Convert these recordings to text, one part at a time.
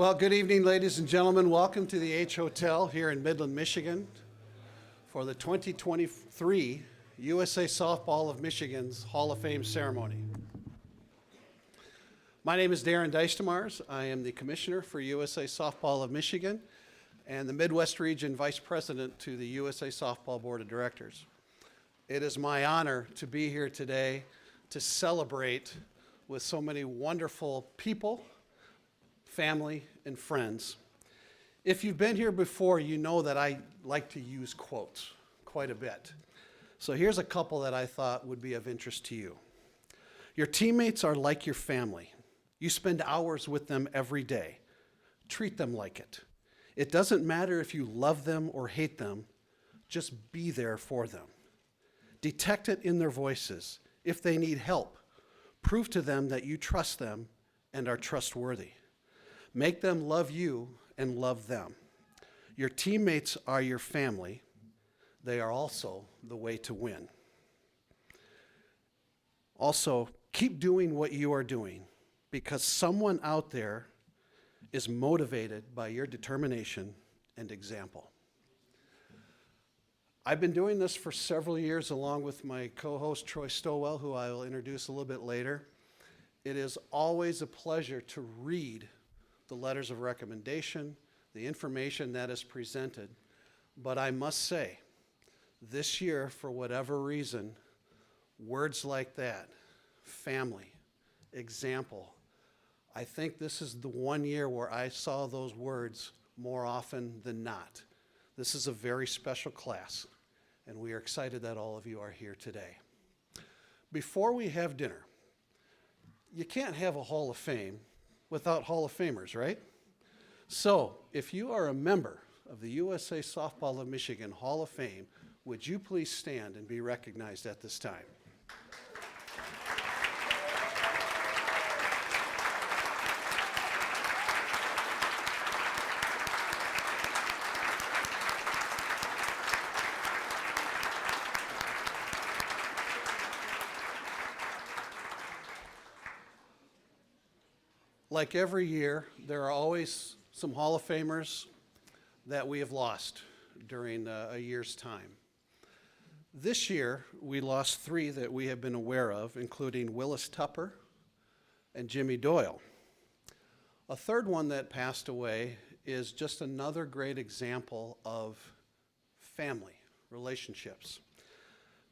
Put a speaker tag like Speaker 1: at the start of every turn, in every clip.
Speaker 1: Well, good evening, ladies and gentlemen. Welcome to the H Hotel here in Midland, Michigan for the 2023 USA Softball of Michigan's Hall of Fame ceremony. My name is Darren Dijstemars. I am the Commissioner for USA Softball of Michigan and the Midwest Region Vice President to the USA Softball Board of Directors. It is my honor to be here today to celebrate with so many wonderful people, family, and friends. If you've been here before, you know that I like to use quotes quite a bit. So here's a couple that I thought would be of interest to you. Your teammates are like your family. You spend hours with them every day. Treat them like it. It doesn't matter if you love them or hate them, just be there for them. Detect it in their voices. If they need help, prove to them that you trust them and are trustworthy. Make them love you and love them. Your teammates are your family. They are also the way to win. Also, keep doing what you are doing because someone out there is motivated by your determination and example. I've been doing this for several years along with my co-host Troy Stowell, who I will introduce a little bit later. It is always a pleasure to read the letters of recommendation, the information that is presented. But I must say, this year, for whatever reason, words like that, family, example, I think this is the one year where I saw those words more often than not. This is a very special class, and we are excited that all of you are here today. Before we have dinner, you can't have a Hall of Fame without Hall of Famers, right? So, if you are a member of the USA Softball of Michigan Hall of Fame, would you please stand and be recognized at this time? Like every year, there are always some Hall of Famers that we have lost during a year's time. This year, we lost three that we have been aware of, including Willis Tupper and Jimmy Doyle. A third one that passed away is just another great example of family relationships.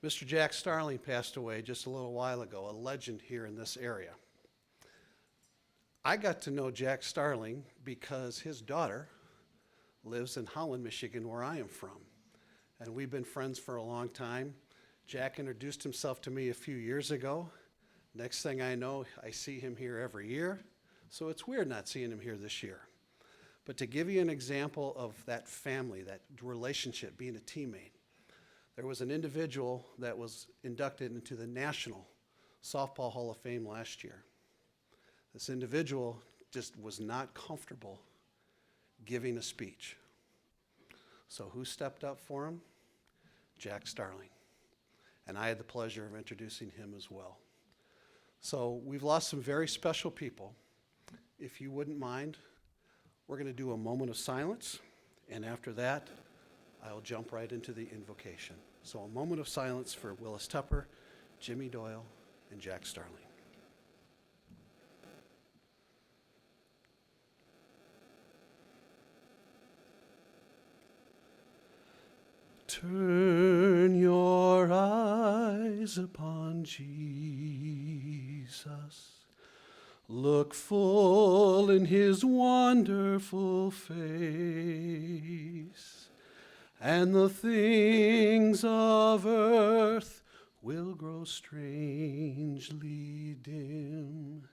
Speaker 1: Mr. Jack Starling passed away just a little while ago, a legend here in this area. I got to know Jack Starling because his daughter lives in Holland, Michigan, where I am from. And we've been friends for a long time. Jack introduced himself to me a few years ago. Next thing I know, I see him here every year. So it's weird not seeing him here this year. But to give you an example of that family, that relationship, being a teammate, there was an individual that was inducted into the National Softball Hall of Fame last year. This individual just was not comfortable giving a speech. So who stepped up for him? Jack Starling. And I had the pleasure of introducing him as well. So we've lost some very special people. If you wouldn't mind, we're going to do a moment of silence. And after that, I'll jump right into the invocation. So a moment of silence for Willis Tupper, Jimmy Doyle, and Jack Starling. Turn your eyes upon Jesus. Look full in his wonderful face, and the things of earth will grow strangely dim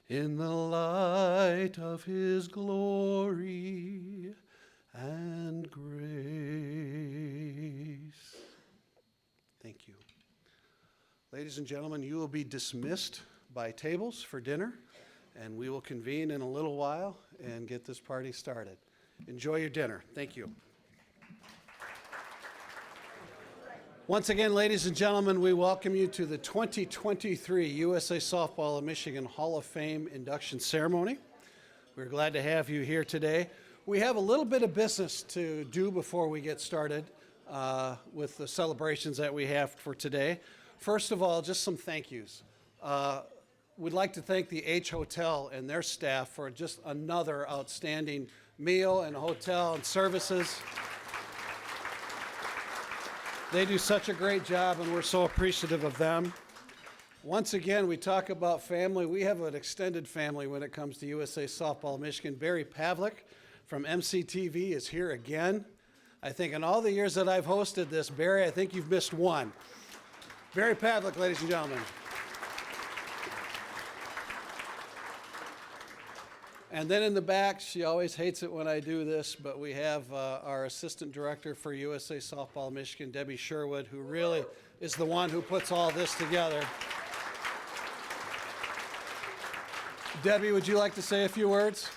Speaker 1: in the light of his glory and grace. Thank you. Ladies and gentlemen, you will be dismissed by tables for dinner, and we will convene in a little while and get this party started. Enjoy your dinner. Thank you. Once again, ladies and gentlemen, we welcome you to the 2023 USA Softball of Michigan Hall of Fame induction ceremony. We're glad to have you here today. We have a little bit of business to do before we get started with the celebrations that we have for today. First of all, just some thank yous. We'd like to thank the H Hotel and their staff for just another outstanding meal and hotel and services. They do such a great job, and we're so appreciative of them. Once again, we talk about family. We have an extended family when it comes to USA Softball Michigan. Barry Pavlik from MCTV is here again. I think in all the years that I've hosted this, Barry, I think you've missed one. Barry Pavlik, ladies and gentlemen. And then in the back, she always hates it when I do this, but we have our assistant director for USA Softball Michigan, Debbie Sherwood, who really is the one who puts all this together. Debbie, would you like to say a few words?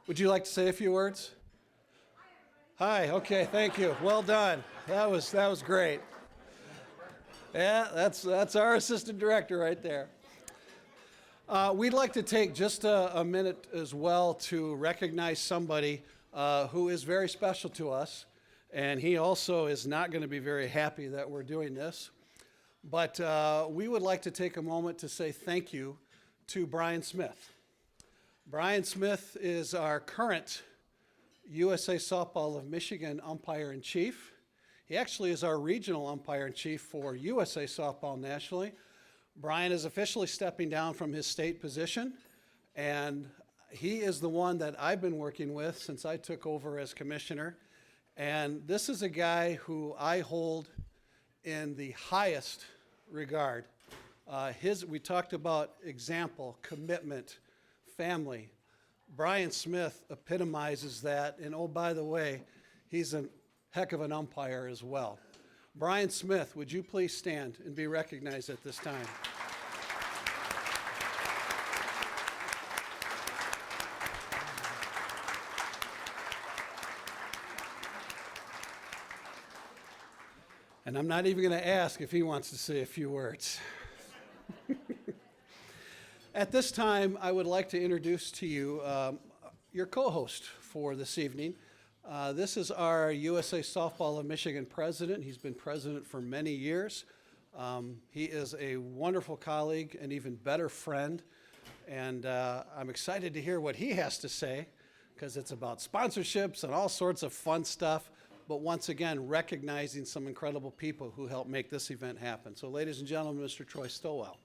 Speaker 1: Would you like to say a few words? Hi, okay, thank you. Well done. That was great. Yeah, that's our assistant director right there. We'd like to take just a minute as well to recognize somebody who is very special to us, and he also is not going to be very happy that we're doing this. But we would like to take a moment to say thank you to Brian Smith. Brian Smith is our current USA Softball of Michigan umpire-in-chief. He actually is our regional umpire-in-chief for USA Softball nationally. Brian is officially stepping down from his state position, and he is the one that I've been working with since I took over as commissioner. And this is a guy who I hold in the highest regard. We talked about example, commitment, family. Brian Smith epitomizes that, and oh, by the way, he's a heck of an umpire as well. Brian Smith, would you please stand and be recognized at this time? And I'm not even going to ask if he wants to say a few words. At this time, I would like to introduce to you your co-host for this evening. This is our USA Softball of Michigan president. He's been president for many years. He is a wonderful colleague, an even better friend, and I'm excited to hear what he has to say, because it's about sponsorships and all sorts of fun stuff, but once again, recognizing some incredible people who helped make this event happen. So ladies and gentlemen, Mr. Troy Stowell.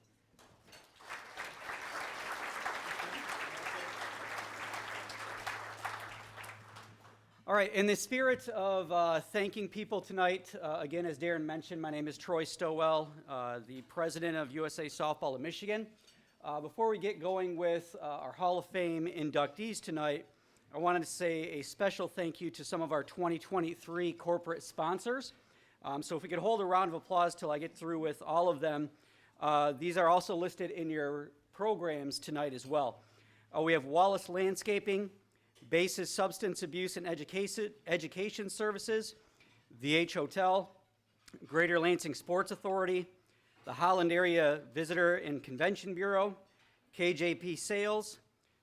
Speaker 2: All right, in the spirit of thanking people tonight, again, as Darren mentioned, my name is Troy Stowell, the president of USA Softball of Michigan. Before we get going with our Hall of Fame inductees tonight, I wanted to say a special thank you to some of our 2023 corporate sponsors. So if we could hold a round of applause till I get through with all of them. These are also listed in your programs tonight as well. We have Wallace Landscaping, Basis Substance Abuse and Education Services, the H Hotel, Greater Lansing Sports Authority, the Holland Area Visitor and Convention Bureau, KJP Sales,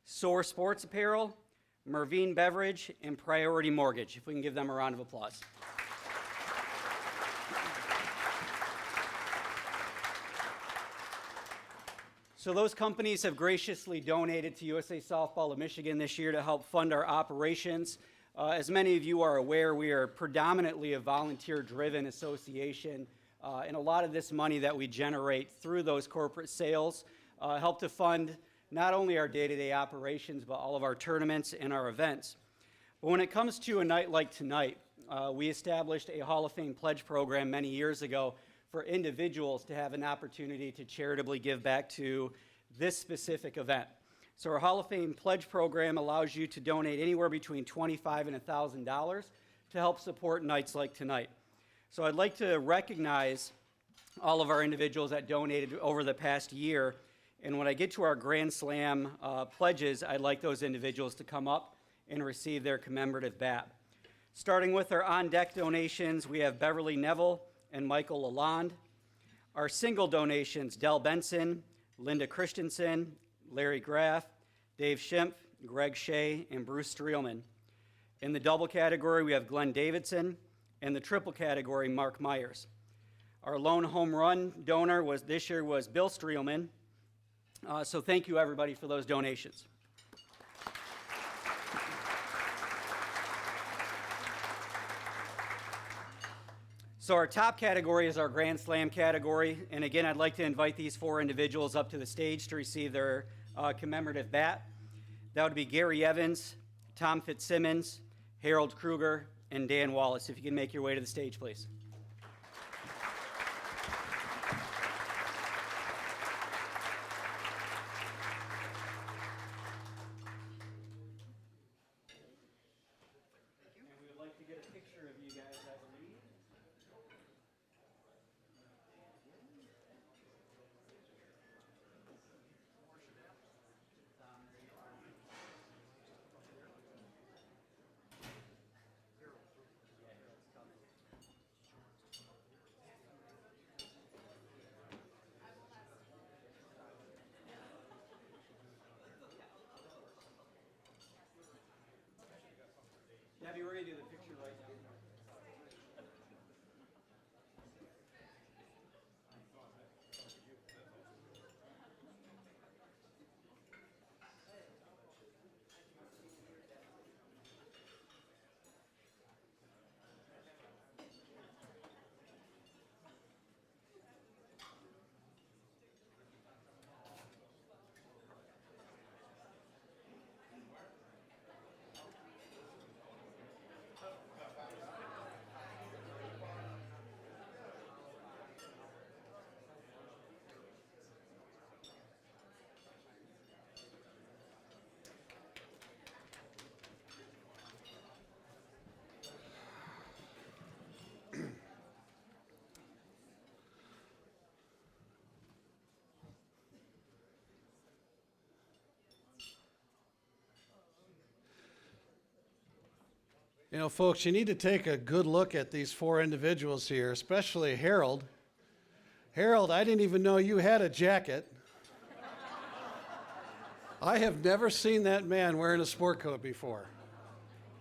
Speaker 2: Soar Sports Apparel, Mervine Beverage, and Priority Mortgage. If we can give them a round of applause. So those companies have graciously donated to USA Softball of Michigan this year to help fund our operations. As many of you are aware, we are predominantly a volunteer-driven association, and a lot of this money that we generate through those corporate sales help to fund not only our day-to-day operations, but all of our tournaments and our events. But when it comes to a night like tonight, we established a Hall of Fame pledge program many years ago for individuals to have an opportunity to charitably give back to this specific event. So our Hall of Fame pledge program allows you to donate anywhere between $25 and $1,000 to help support nights like tonight. So I'd like to recognize all of our individuals that donated over the past year. And when I get to our Grand Slam pledges, I'd like those individuals to come up and receive their commemorative bat. Starting with our on-deck donations, we have Beverly Neville and Michael Lalonde. Our single donations, Del Benson, Linda Christensen, Larry Graff, Dave Schimpf, Greg Shea, and Bruce Streelman. In the double category, we have Glenn Davidson. In the triple category, Mark Myers. Our lone home run donor this year was Bill Streelman. So thank you, everybody, for those donations. So our top category is our Grand Slam category. And again, I'd like to invite these 4 individuals up to the stage to receive their commemorative bat. That would be Gary Evans, Tom Fitzsimmons, Harold Kruger, and Dan Wallace. If you can make your way to the stage, please. And we would like to get a picture of you guys, I believe. Debbie, we're going to do the picture right now.
Speaker 1: You know, folks, you need to take a good look at these 4 individuals here, especially Harold. Harold, I didn't even know you had a jacket. I have never seen that man wearing a sport coat before.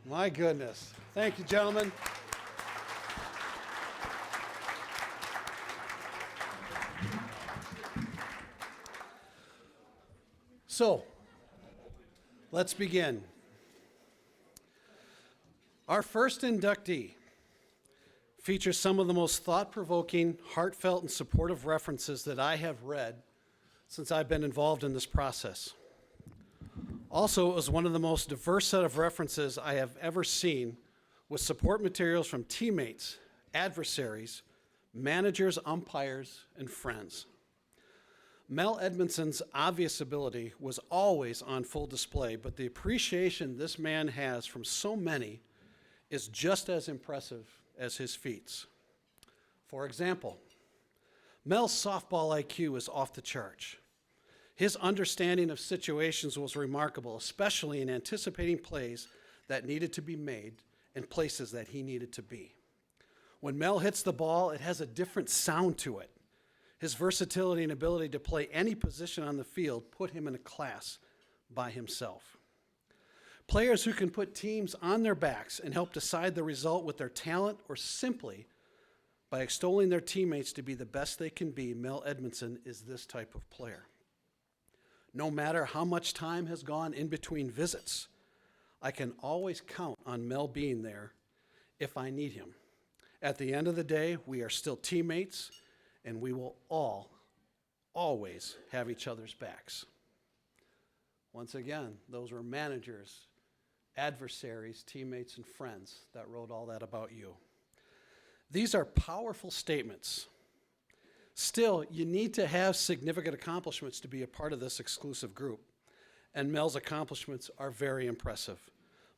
Speaker 1: My goodness. Thank you, gentlemen. So, let's begin. Our first inductee features some of the most thought-provoking, heartfelt, and supportive references that I have read since I've been involved in this process. Also, it was one of the most diverse set of references I have ever seen, with support materials from teammates, adversaries, managers, umpires, and friends. Mel Edmondson's obvious ability was always on full display, but the appreciation this man has from so many is just as impressive as his feats. For example, Mel's softball IQ is off the charts. His understanding of situations was remarkable, especially in anticipating plays that needed to be made and places that he needed to be. When Mel hits the ball, it has a different sound to it. His versatility and ability to play any position on the field put him in a class by himself. Players who can put teams on their backs and help decide the result with their talent or simply by extolling their teammates to be the best they can be, Mel Edmondson is this type of player. No matter how much time has gone in between visits, I can always count on Mel being there if I need him. At the end of the day, we are still teammates, and we will always have each other's backs. Once again, those were managers, adversaries, teammates, and friends that wrote all that about you. These are powerful statements. Still, you need to have significant accomplishments to be a part of this exclusive group, and Mel's accomplishments are very impressive.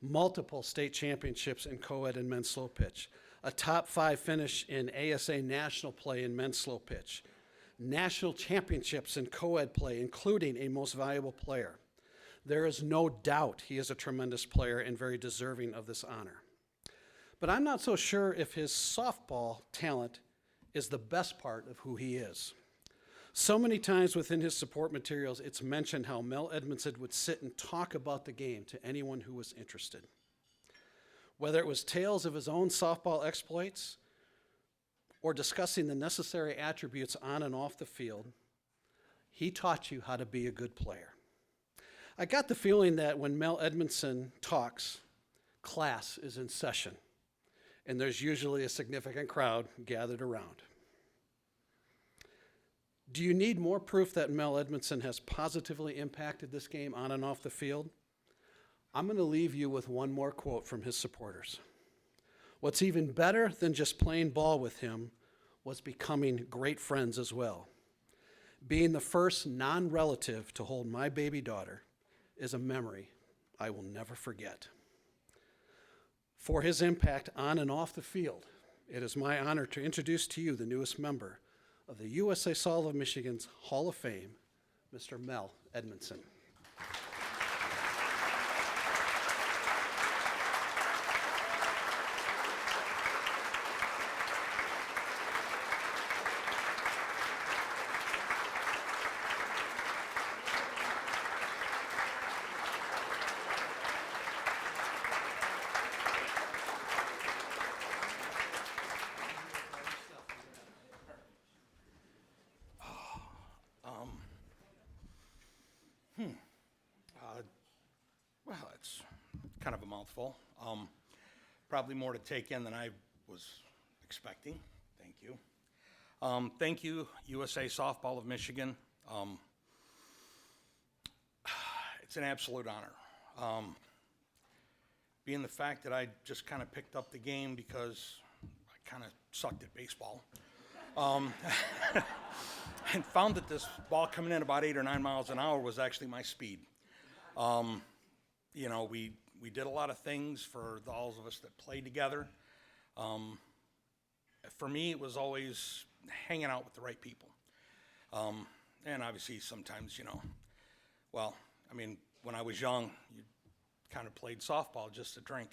Speaker 1: Multiple state championships in co-ed and men's slow pitch, a top 5 finish in ASA national play in men's slow pitch, national championships in co-ed play, including a most valuable player. There is no doubt he is a tremendous player and very deserving of this honor. But I'm not so sure if his softball talent is the best part of who he is. So many times within his support materials, it's mentioned how Mel Edmondson would sit and talk about the game to anyone who was interested. Whether it was tales of his own softball exploits or discussing the necessary attributes on and off the field, he taught you how to be a good player. I got the feeling that when Mel Edmondson talks, class is in session, and there's usually a significant crowd gathered around. Do you need more proof that Mel Edmondson has positively impacted this game on and off the field? I'm going to leave you with one more quote from his supporters. What's even better than just playing ball with him was becoming great friends as well. Being the first non-relative to hold my baby daughter is a memory I will never forget. For his impact on and off the field, it is my honor to introduce to you the newest member of the USA Softball of Michigan's Hall of Fame, Mr. Mel Edmondson.
Speaker 3: Well, it's kind of a mouthful. Probably more to take in than I was expecting. Thank you. Thank you, USA Softball of Michigan. It's an absolute honor. Being the fact that I just kind of picked up the game because I kind of sucked at baseball. And found that this ball coming in about 8 or 9 miles an hour was actually my speed. You know, we did a lot of things for all of us that played together. For me, it was always hanging out with the right people. And obviously sometimes, you know, well, I mean, when I was young, you kind of played softball just to drink.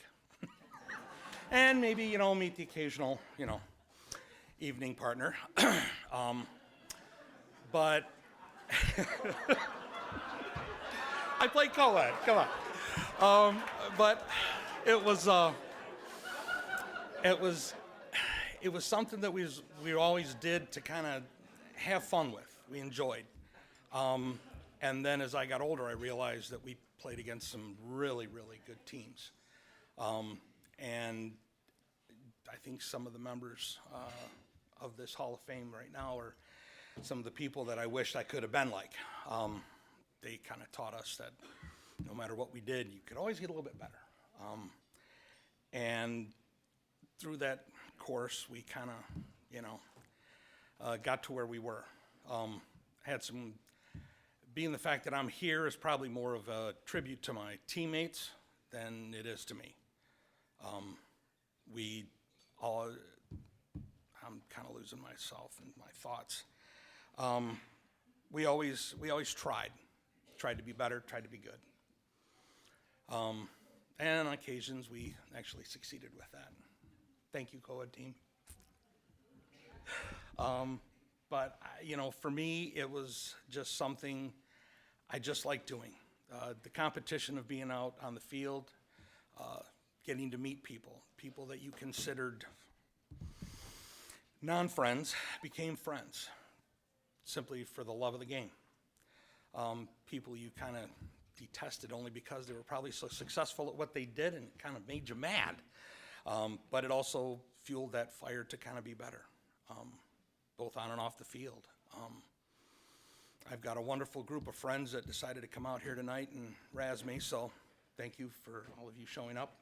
Speaker 3: And maybe, you know, meet the occasional, you know, evening partner. But I played co-ed, come on. But it was something that we always did to kind of have fun with. We enjoyed. And then as I got older, I realized that we played against some really, really good teams. And I think some of the members of this Hall of Fame right now are some of the people that I wished I could have been like. They kind of taught us that no matter what we did, you could always get a little bit better. And through that course, we kind of, you know, got to where we were. Had some, being the fact that I'm here is probably more of a tribute to my teammates than it is to me. We all, I'm kind of losing myself and my thoughts. We always tried to be better, tried to be good. And on occasions, we actually succeeded with that. Thank you, co-ed team. But, you know, for me, it was just something I just liked doing. The competition of being out on the field, getting to meet people that you considered non-friends became friends, simply for the love of the game. People you kind of detested only because they were probably so successful at what they did and it kind of made you mad. But it also fueled that fire to kind of be better, both on and off the field. I've got a wonderful group of friends that decided to come out here tonight and razz me, so thank you for all of you showing up.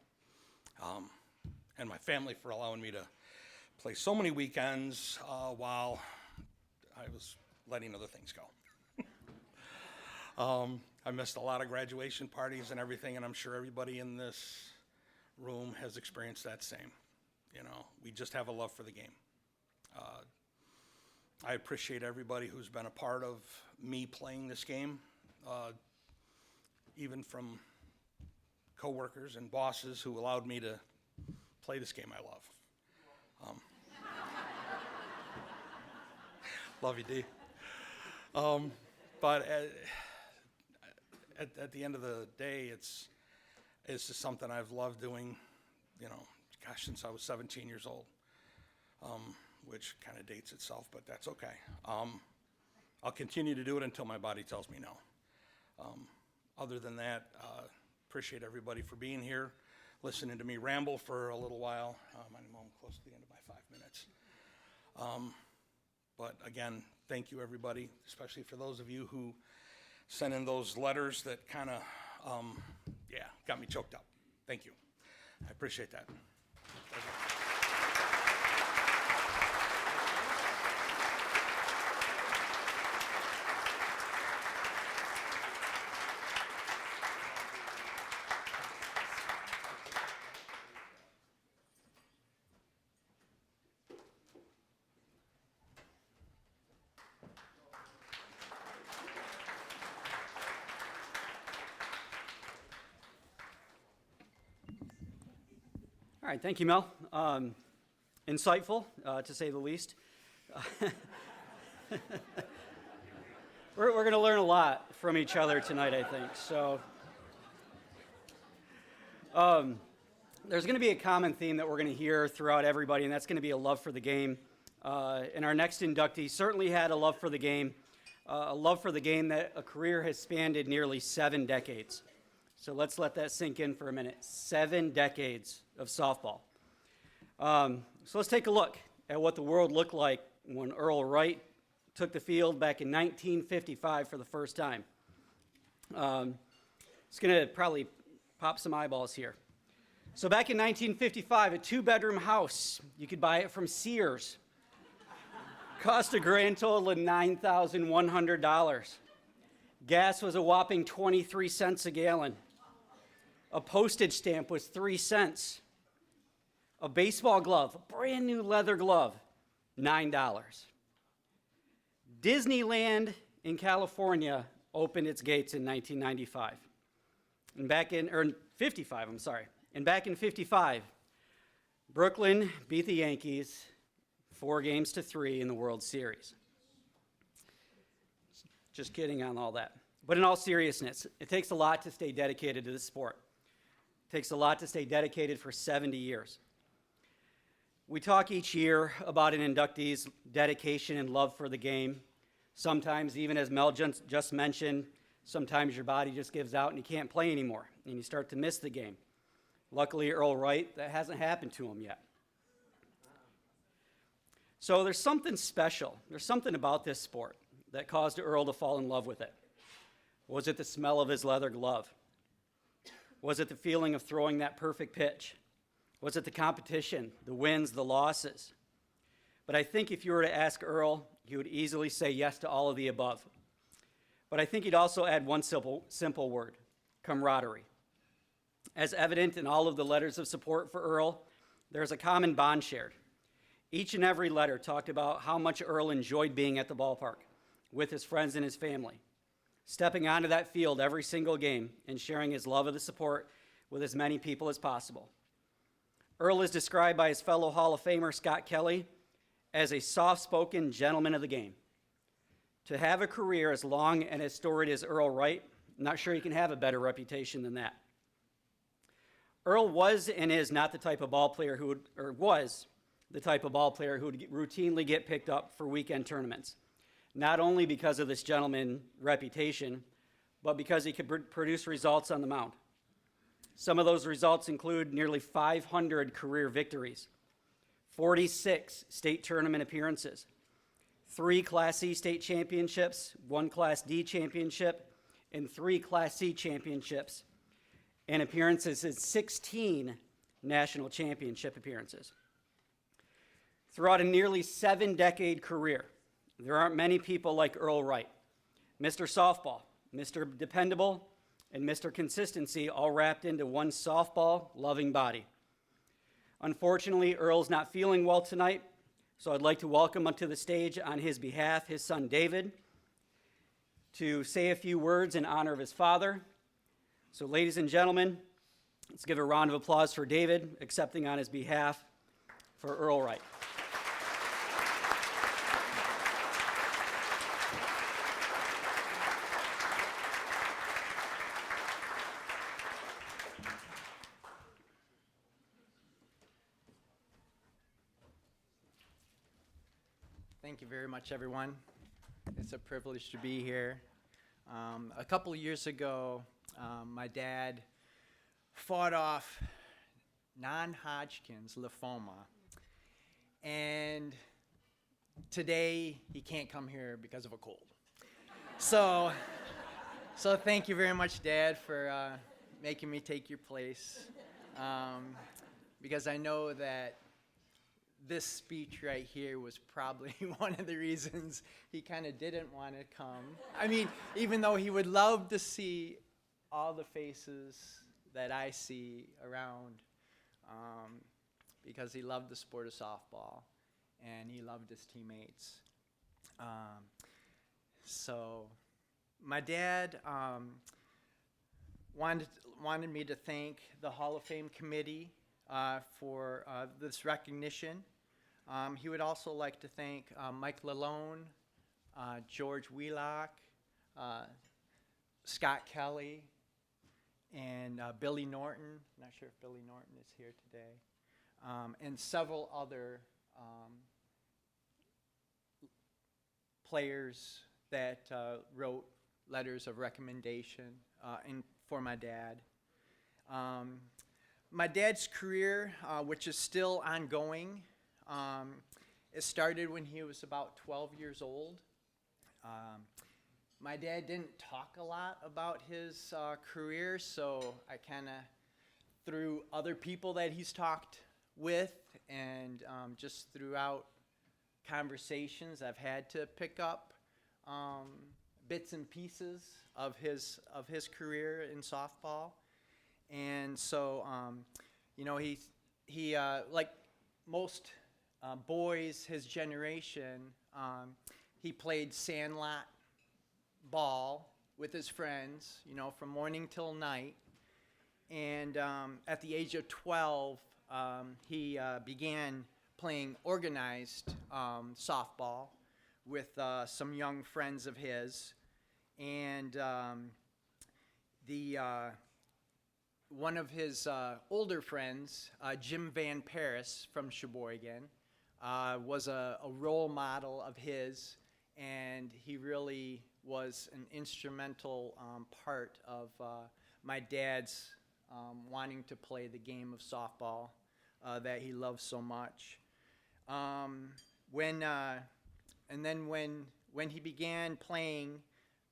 Speaker 3: And my family for allowing me to play so many weekends while I was letting other things go. I missed a lot of graduation parties and everything, and I'm sure everybody in this room has experienced that same. You know, we just have a love for the game. I appreciate everybody who's been a part of me playing this game, even from coworkers and bosses who allowed me to play this game I love. Love you, D. But at the end of the day, it's just something I've loved doing, gosh, since I was 17 years old, which kind of dates itself, but that's okay. I'll continue to do it until my body tells me no. Other than that, appreciate everybody for being here, listening to me ramble for a little while. I'm close to the end of my 5 minutes. But again, thank you, everybody, especially for those of you who sent in those letters that kind of, got me choked up. Thank you. I appreciate that.
Speaker 2: All right, thank you, Mel. Insightful, to say the least. We're going to learn a lot from each other tonight, I think. So, there's going to be a common theme that we're going to hear throughout everybody, and that's going to be a love for the game. And our next inductee certainly had a love for the game that a career has spanned nearly 7 decades. So let's let that sink in for a minute. 7 decades of softball. So let's take a look at what the world looked like when Earl Wright took the field back in 1955 for the first time. It's going to probably pop some eyeballs here. So back in 1955, a 2-bedroom house, you could buy it from Sears. Cost a grand total of $9,100. Gas was a whopping 23 cents a gallon. A postage stamp was 3 cents. A baseball glove, a brand new leather glove, $9. Disneyland in California opened its gates in 1995. And back in 55, I'm sorry. And back in 55, Brooklyn beat the Yankees 4-3 in the World Series. Just kidding on all that. But in all seriousness, it takes a lot to stay dedicated to this sport. It takes a lot to stay dedicated for 70 years. We talk each year about an inductee's dedication and love for the game. Sometimes, even as Mel just mentioned, sometimes your body just gives out and you can't play anymore, and you start to miss the game. Luckily, Earl Wright, that hasn't happened to him yet. So there's something special. There's something about this sport that caused Earl to fall in love with it. Was it the smell of his leather glove? Was it the feeling of throwing that perfect pitch? Was it the competition, the wins, the losses? But I think if you were to ask Earl, he would easily say yes to all of the above. But I think he'd also add one simple word: camaraderie. As evident in all of the letters of support for Earl, there's a common bond shared. Each and every letter talked about how much Earl enjoyed being at the ballpark with his friends and his family, stepping onto that field every single game and sharing his love of the sport with as many people as possible. Earl is described by his fellow Hall of Famer Scott Kelly as a soft-spoken gentleman of the game. To have a career as long and as storied as Earl Wright, I'm not sure you can have a better reputation than that. Earl was and is not the type of ball player who would routinely get picked up for weekend tournaments, not only because of this gentleman reputation, but because he could produce results on the mound. Some of those results include nearly 500 career victories, 46 state tournament appearances, 3 Class C state championships, 1 Class D championship, and 3 Class C championships, and appearances in 16 national championship appearances. Throughout a nearly 7-decade career, there aren't many people like Earl Wright, Mr. Softball, Mr. Dependable, and Mr. Consistency, all wrapped into one softball-loving body. Unfortunately, Earl's not feeling well tonight, so I'd like to welcome onto the stage on his behalf his son David to say a few words in honor of his father. So ladies and gentlemen, let's give a round of applause for David, accepting on his behalf for Earl Wright.
Speaker 4: Thank you very much, everyone. It's a privilege to be here. A couple of years ago, my dad fought off non-Hodgkin's lymphoma, and today he can't come here because of a cold. So thank you very much, Dad, for making me take your place, because I know that this speech right here was probably one of the reasons he kind of didn't want to come. I mean, even though he would love to see all the faces that I see around, because he loved the sport of softball and he loved his teammates. So my dad wanted me to thank the Hall of Fame committee for this recognition. He would also like to thank Mike Lalone, George Wheelock, Scott Kelly, and Billy Norton. Not sure if Billy Norton is here today. And several other players that wrote letters of recommendation for my dad. My dad's career, which is still ongoing, it started when he was about 12 years old. My dad didn't talk a lot about his career, so I kind of, through other people that he's talked with and just throughout conversations, I've had to pick up bits and pieces of his career in softball. And so, you know, he like most boys his generation, he played sandlot ball with his friends, you know, from morning till night. And at the age of 12, he began playing organized softball with some young friends of his. And one of his older friends, Jim Van Paris from Sheboygan, was a role model of his, and he really was an instrumental part of my dad's wanting to play the game of softball that he loved so much. When he began playing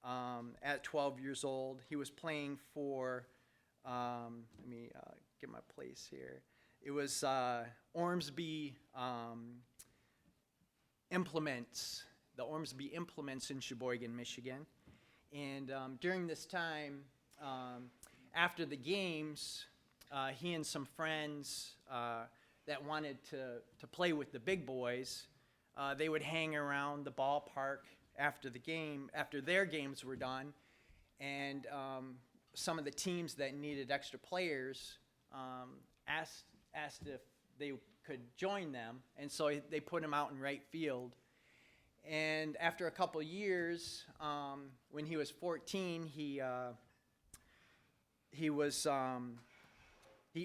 Speaker 4: at 12 years old, he was playing for, let me get my place here. It was Ormsby Implements, the Ormsby Implements in Sheboygan, Michigan. And during this time, after the games, he and some friends that wanted to play with the big boys, they would hang around the ballpark after their games were done, and some of the teams that needed extra players asked if they could join them, and so they put him out in right field. And after a couple years, when he was 14, he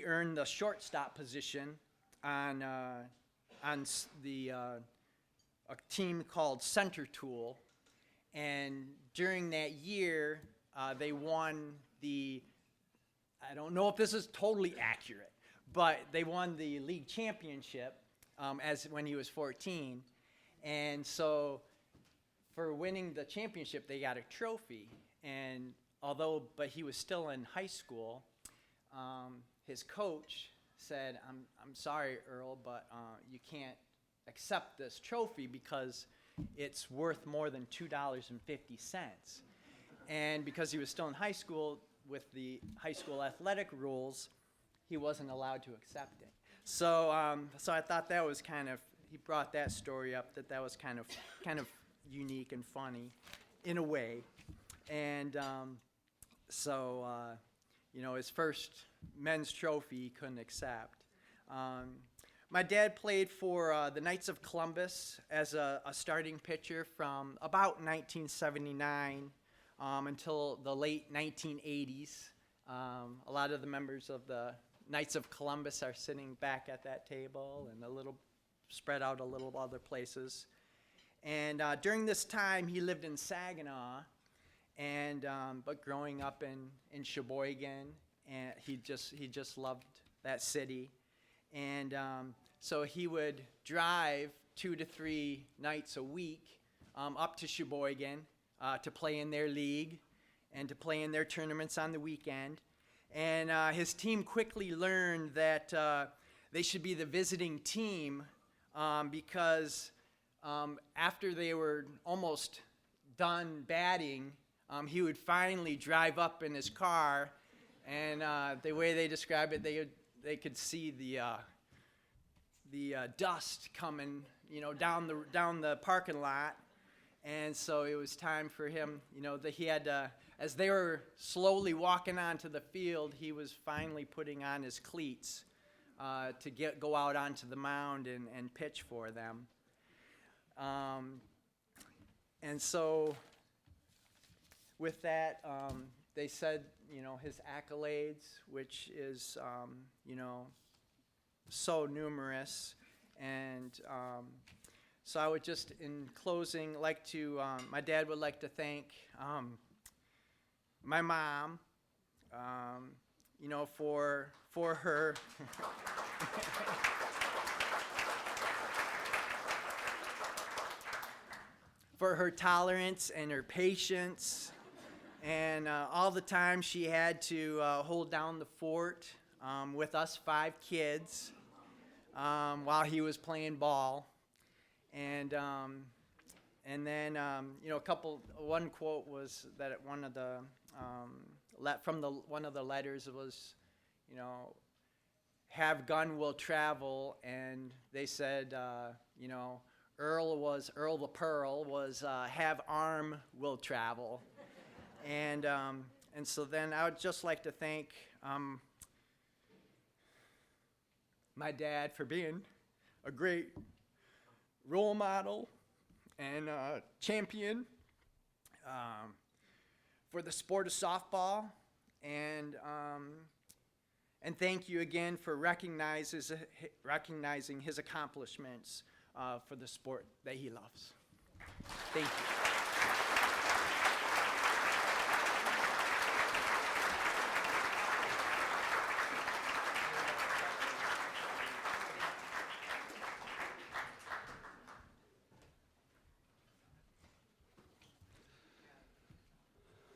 Speaker 4: earned the shortstop position on a team called Center Tool, and during that year, they won I don't know if this is totally accurate, but they won the league championship when he was 14. And so for winning the championship, they got a trophy. And but he was still in high school, his coach said, I'm sorry, Earl, but you can't accept this trophy because it's worth more than $2.50. And because he was still in high school, with the high school athletic rules, he wasn't allowed to accept it. So I thought that was he brought that story up, that was kind of unique and funny in a way. And you know, his first men's trophy he couldn't accept. My dad played for the Knights of Columbus as a starting pitcher from about 1979 until the late 1980s. A lot of the members of the Knights of Columbus are sitting back at that table, and spread out a little other places. And during this time, he lived in Saginaw, and but growing up in Sheboygan, and he just loved that city, and so he would drive 2 to 3 nights a week up to Sheboygan to play in their league and to play in their tournaments on the weekend. And his team quickly learned that they should be the visiting team because after they were almost done batting, he would finally drive up in his car, and the way they describe it, they could see the dust coming, down the parking lot. And so it was time for him, that he had to, as they were slowly walking onto the field, he was finally putting on his cleats to go out onto the mound and pitch for them. And so with that, they said, his accolades, which is, so numerous. And so I would just, in closing, like to, my dad would like to thank my mom, for her for her tolerance and her patience, and all the time she had to hold down the fort with us 5 kids while he was playing ball. And then one quote was that one of the one of the letters was, have gun will travel, and they said, Earl the Pearl was have arm will travel. And so then I would just like to thank my dad for being a great role model and champion for the sport of softball, and thank you again for recognizing his accomplishments for the sport that he loves. Thank you.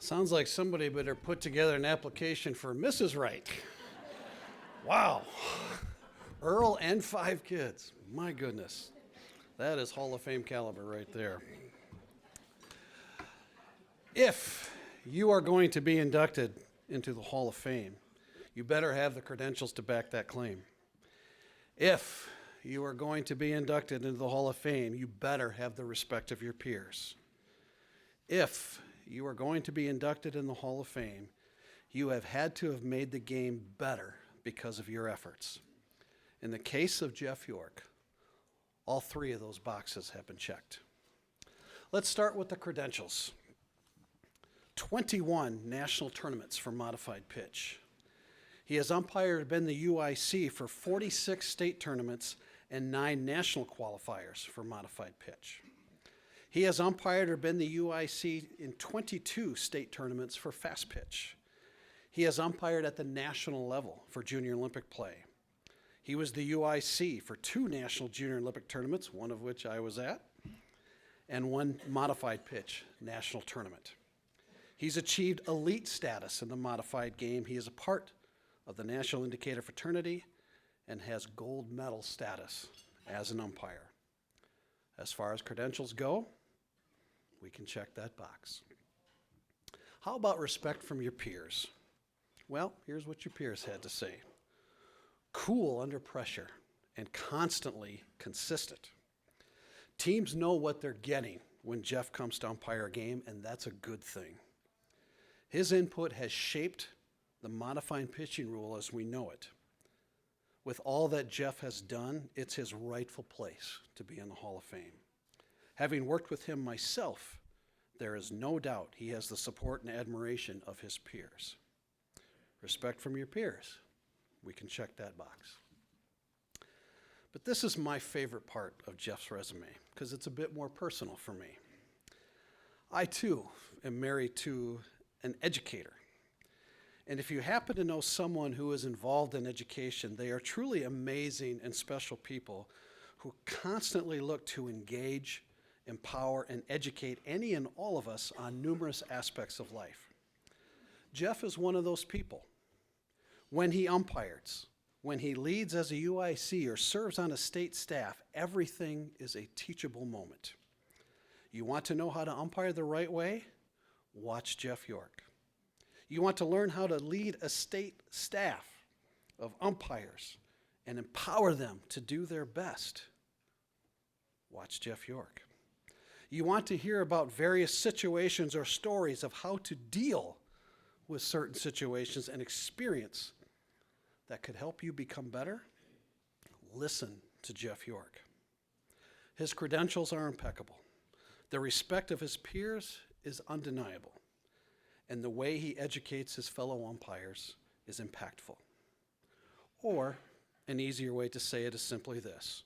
Speaker 1: Sounds like somebody better put together an application for Mrs. Wright. Wow. Earl and 5 kids. My goodness. That is Hall of Fame caliber right there. If you are going to be inducted into the Hall of Fame, you better have the credentials to back that claim. If you are going to be inducted into the Hall of Fame, you better have the respect of your peers. If you are going to be inducted in the Hall of Fame, you have had to have made the game better because of your efforts. In the case of Jeff York, all 3 of those boxes have been checked. Let's start with the credentials. 21 national tournaments for modified pitch. He has umpired and been the UIC for 46 state tournaments and 9 national qualifiers for modified pitch. He has umpired or been the UIC in 22 state tournaments for fast pitch. He has umpired at the national level for junior Olympic play. He was the UIC for 2 national junior Olympic tournaments, one of which I was at, and 1 modified pitch national tournament. He's achieved elite status in the modified game. He is a part of the National Indicator Fraternity and has gold medal status as an umpire. As far as credentials go, we can check that box. How about respect from your peers? Well, here's what your peers had to say. Cool under pressure and constantly consistent. Teams know what they're getting when Jeff comes to umpire a game, and that's a good thing. His input has shaped the modified pitching rule as we know it. With all that Jeff has done, it's his rightful place to be in the Hall of Fame. Having worked with him myself, there is no doubt he has the support and admiration of his peers. Respect from your peers. We can check that box. But this is my favorite part of Jeff's resume because it's a bit more personal for me. I too am married to an educator. And if you happen to know someone who is involved in education, they are truly amazing and special people who constantly look to engage, empower, and educate any and all of us on numerous aspects of life. Jeff is one of those people. When he umpires, when he leads as a UIC or serves on a state staff, everything is a teachable moment. You want to know how to umpire the right way? Watch Jeff York. You want to learn how to lead a state staff of umpires and empower them to do their best? Watch Jeff York. You want to hear about various situations or stories of how to deal with certain situations and experience that could help you become better? Listen to Jeff York. His credentials are impeccable. The respect of his peers is undeniable. And the way he educates his fellow umpires is impactful. Or, an easier way to say it is simply this: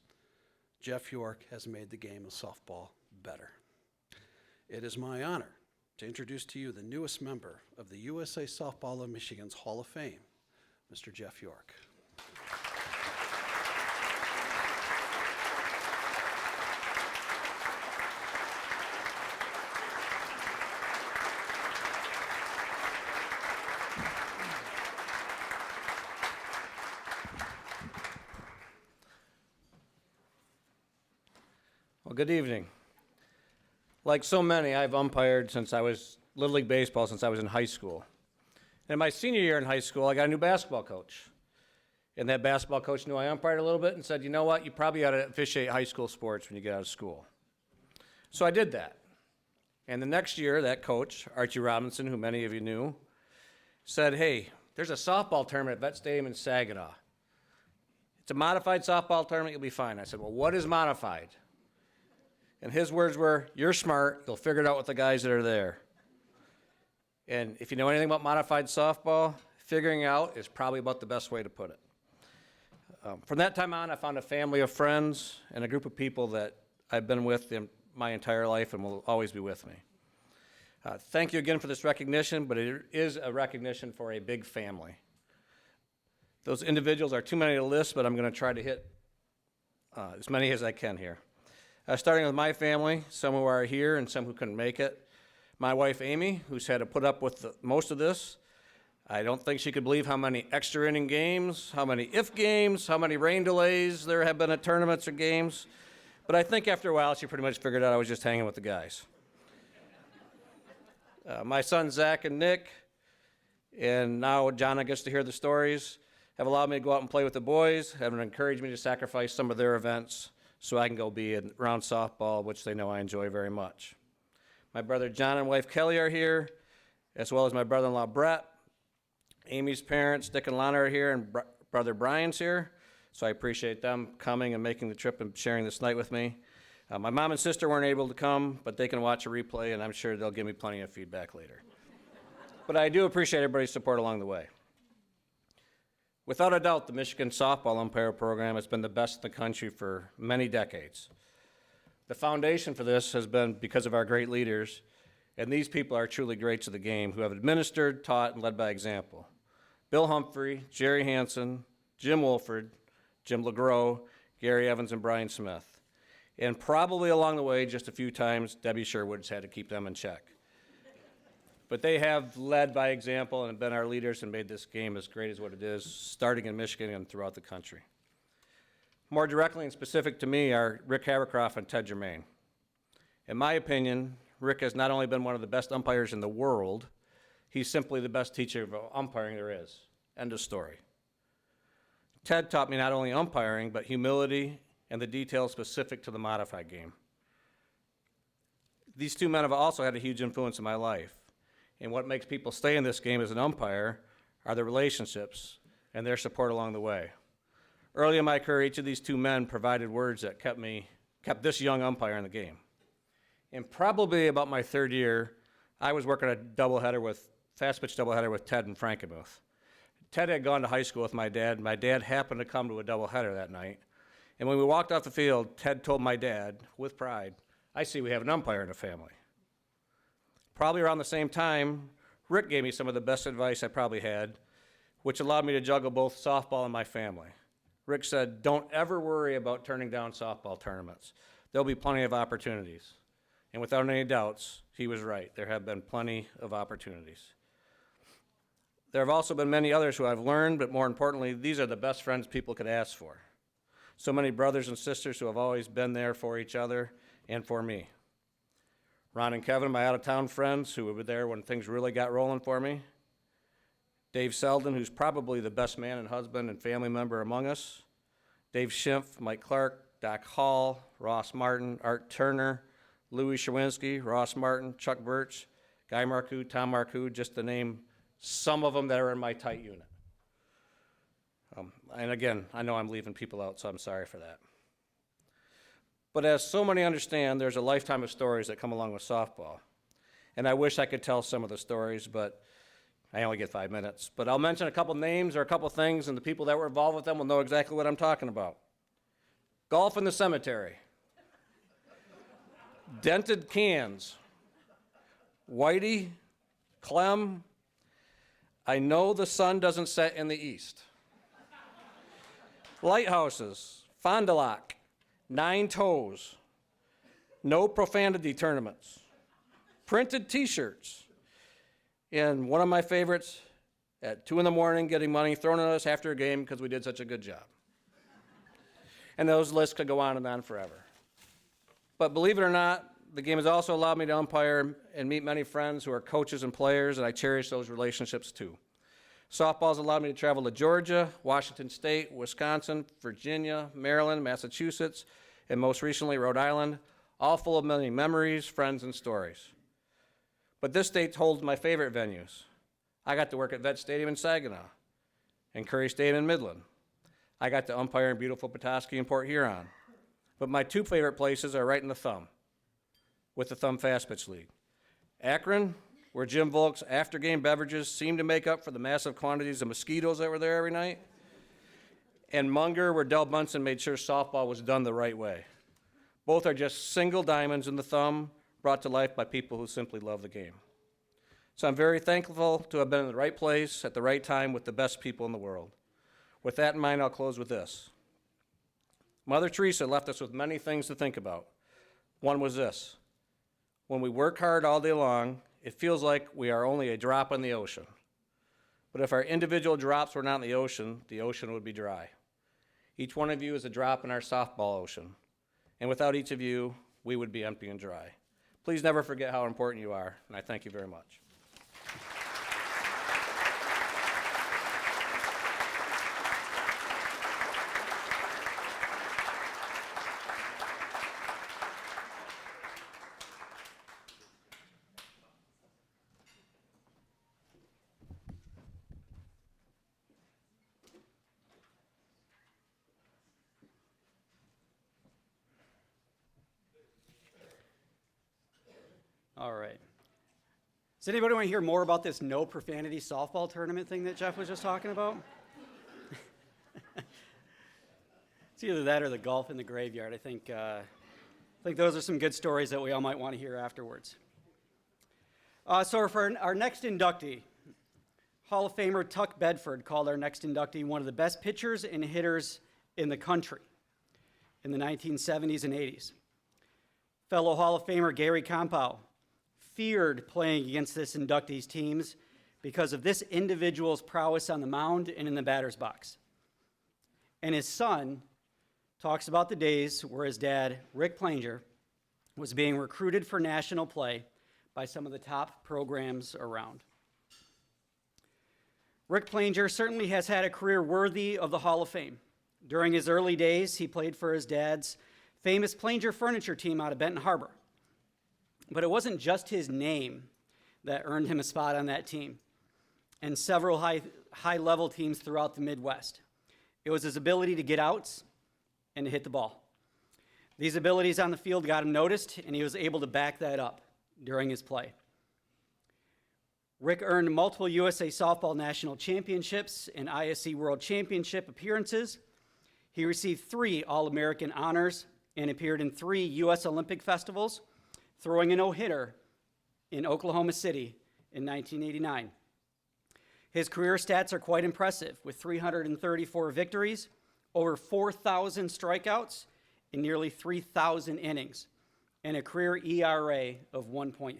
Speaker 1: Jeff York has made the game of softball better. It is my honor to introduce to you the newest member of the USA Softball of Michigan's Hall of Fame, Mr. Jeff York.
Speaker 5: Well, good evening. Like so many, I've umpired since I was Little League Baseball since I was in high school. And my senior year in high school, I got a new basketball coach. And that basketball coach knew I umpired a little bit and said, you know what, you probably ought to officiate high school sports when you get out of school. So I did that. And the next year, that coach, Archie Robinson, who many of you knew, said, hey, there's a softball tournament at Vet Stadium in Saginaw. It's a modified softball tournament, you'll be fine. I said, well, what is modified? And his words were, you're smart, you'll figure it out with the guys that are there. And if you know anything about modified softball, figuring out is probably about the best way to put it. From that time on, I found a family of friends and a group of people that I've been with in my entire life and will always be with me. Thank you again for this recognition, but it is a recognition for a big family. Those individuals are too many to list, but I'm going to try to hit as many as I can here. Starting with my family, some who are here and some who couldn't make it. My wife, Amy, who's had to put up with most of this. I don't think she could believe how many extra inning games, how many if games, how many rain delays there have been at tournaments or games. But I think after a while, she pretty much figured out I was just hanging with the guys. My sons, Zach and Nick, and now Jonna gets to hear the stories, have allowed me to go out and play with the boys, have encouraged me to sacrifice some of their events so I can go be around softball, which they know I enjoy very much. My brother John and wife Kelly are here, as well as my brother-in-law Brett. Amy's parents, Dick and Lana, are here, and brother Brian's here, so I appreciate them coming and making the trip and sharing this night with me. My mom and sister weren't able to come, but they can watch a replay, and I'm sure they'll give me plenty of feedback later. But I do appreciate everybody's support along the way. Without a doubt, the Michigan Softball Umpire Program has been the best in the country for many decades. The foundation for this has been because of our great leaders, and these people are truly greats of the game who have administered, taught, and led by example. Bill Humphrey, Jerry Hansen, Jim Wolford, Jim LeGros, Gary Evans, and Brian Smith. And probably along the way, just a few times, Debbie Sherwood's had to keep them in check. But they have led by example and been our leaders and made this game as great as what it is, starting in Michigan and throughout the country. More directly and specific to me are Rick Havercroft and Ted Germain. In my opinion, Rick has not only been one of the best umpires in the world, he's simply the best teacher of umpiring there is. End of story. Ted taught me not only umpiring, but humility and the details specific to the modified game. These two men have also had a huge influence in my life. And what makes people stay in this game as an umpire are the relationships and their support along the way. Early in my career, each of these two men provided words that kept this young umpire in the game. And probably about my third year, I was working a fast pitch doubleheader with Ted in Frankenmuth. Ted had gone to high school with my dad. My dad happened to come to a doubleheader that night. And when we walked off the field, Ted told my dad, with pride, "I see we have an umpire in the family." Probably around the same time, Rick gave me some of the best advice I probably had, which allowed me to juggle both softball and my family. Rick said, "Don't ever worry about turning down softball tournaments. There'll be plenty of opportunities." And without any doubts, he was right. There have been plenty of opportunities. There have also been many others who I've learned, but more importantly, these are the best friends people could ask for. So many brothers and sisters who have always been there for each other and for me. Ron and Kevin, my out-of-town friends who were there when things really got rolling for me. Dave Selden, who's probably the best man and husband and family member among us. Dave Schimpf, Mike Clark, Doc Hall, Ross Martin, Art Turner, Louis Shawinski, Ross Martin, Chuck Birch, Guy Marcoux, Tom Marcoux, just to name some of them that are in my tight unit. And again, I know I'm leaving people out, so I'm sorry for that. But as so many understand, there's a lifetime of stories that come along with softball. And I wish I could tell some of the stories, but I only get 5 minutes. But I'll mention a couple names or a couple things, and the people that were involved with them will know exactly what I'm talking about. Golf in the cemetery. Dented cans. Whitey, Clem, I know the sun doesn't set in the east. Lighthouses, Fond du Lac, 9 toes, no profanity tournaments, printed t-shirts, and one of my favorites, at 2 in the morning, getting money thrown at us after a game because we did such a good job. And those lists could go on and on forever. But believe it or not, the game has also allowed me to umpire and meet many friends who are coaches and players, and I cherish those relationships too. Softball's allowed me to travel to Georgia, Washington State, Wisconsin, Virginia, Maryland, Massachusetts, and most recently Rhode Island, all full of many memories, friends, and stories. But this state holds my favorite venues. I got to work at Vet Stadium in Saginaw and Curry Stadium in Midland. I got to umpire in beautiful Petoskey and Port Huron. But my 2 favorite places are right in the thumb, with the Thumb Fast Pitch League. Akron, where Jim Volk's after-game beverages seemed to make up for the massive quantities of mosquitoes that were there every night. And Munger, where Del Bunsen made sure softball was done the right way. Both are just single diamonds in the thumb, brought to life by people who simply love the game. So I'm very thankful to have been in the right place at the right time with the best people in the world. With that in mind, I'll close with this. Mother Teresa left us with many things to think about. One was this: when we work hard all day long, it feels like we are only a drop in the ocean. But if our individual drops were not in the ocean would be dry. Each one of you is a drop in our softball ocean. And without each of you, we would be empty and dry. Please never forget how important you are, and I thank you very much.
Speaker 2: All right. Does anybody want to hear more about this no profanity softball tournament thing that Jeff was just talking about? It's either that or the golf in the graveyard. I think those are some good stories that we all might want to hear afterwards. So for our next inductee, Hall of Famer Tuck Bedford called our next inductee one of the best pitchers and hitters in the country in the 1970s and 80s. Fellow Hall of Famer Gary Compow feared playing against this inductee's teams because of this individual's prowess on the mound and in the batter's box. And his son talks about the days where his dad, Rick Planger, was being recruited for national play by some of the top programs around. Rick Planger certainly has had a career worthy of the Hall of Fame. During his early days, he played for his dad's famous Planger furniture team out of Benton Harbor. But it wasn't just his name that earned him a spot on that team and several high-level teams throughout the Midwest. It was his ability to get outs and to hit the ball. These abilities on the field got him noticed, and he was able to back that up during his play. Rick earned multiple USA Softball National Championships and ISC World Championship appearances. He received 3 All-American honors and appeared in 3 U.S. Olympic festivals, throwing a no-hitter in Oklahoma City in 1989. His career stats are quite impressive, with 334 victories, over 4,000 strikeouts, and nearly 3,000 innings, and a career ERA of 1.3.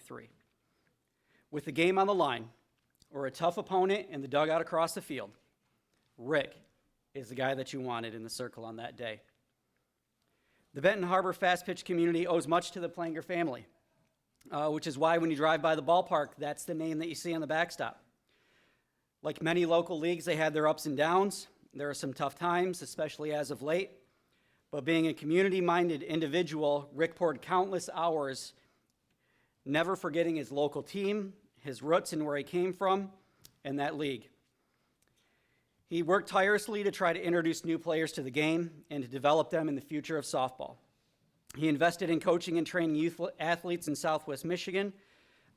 Speaker 2: With the game on the line, or a tough opponent in the dugout across the field, Rick is the guy that you wanted in the circle on that day. The Benton Harbor fast pitch community owes much to the Planger family, which is why when you drive by the ballpark, that's the name that you see on the backstop. Like many local leagues, they had their ups and downs. There are some tough times, especially as of late. But being a community-minded individual, Rick poured countless hours, never forgetting his local team, his roots and where he came from, and that league. He worked tirelessly to try to introduce new players to the game and to develop them in the future of softball. He invested in coaching and training youth athletes in Southwest Michigan,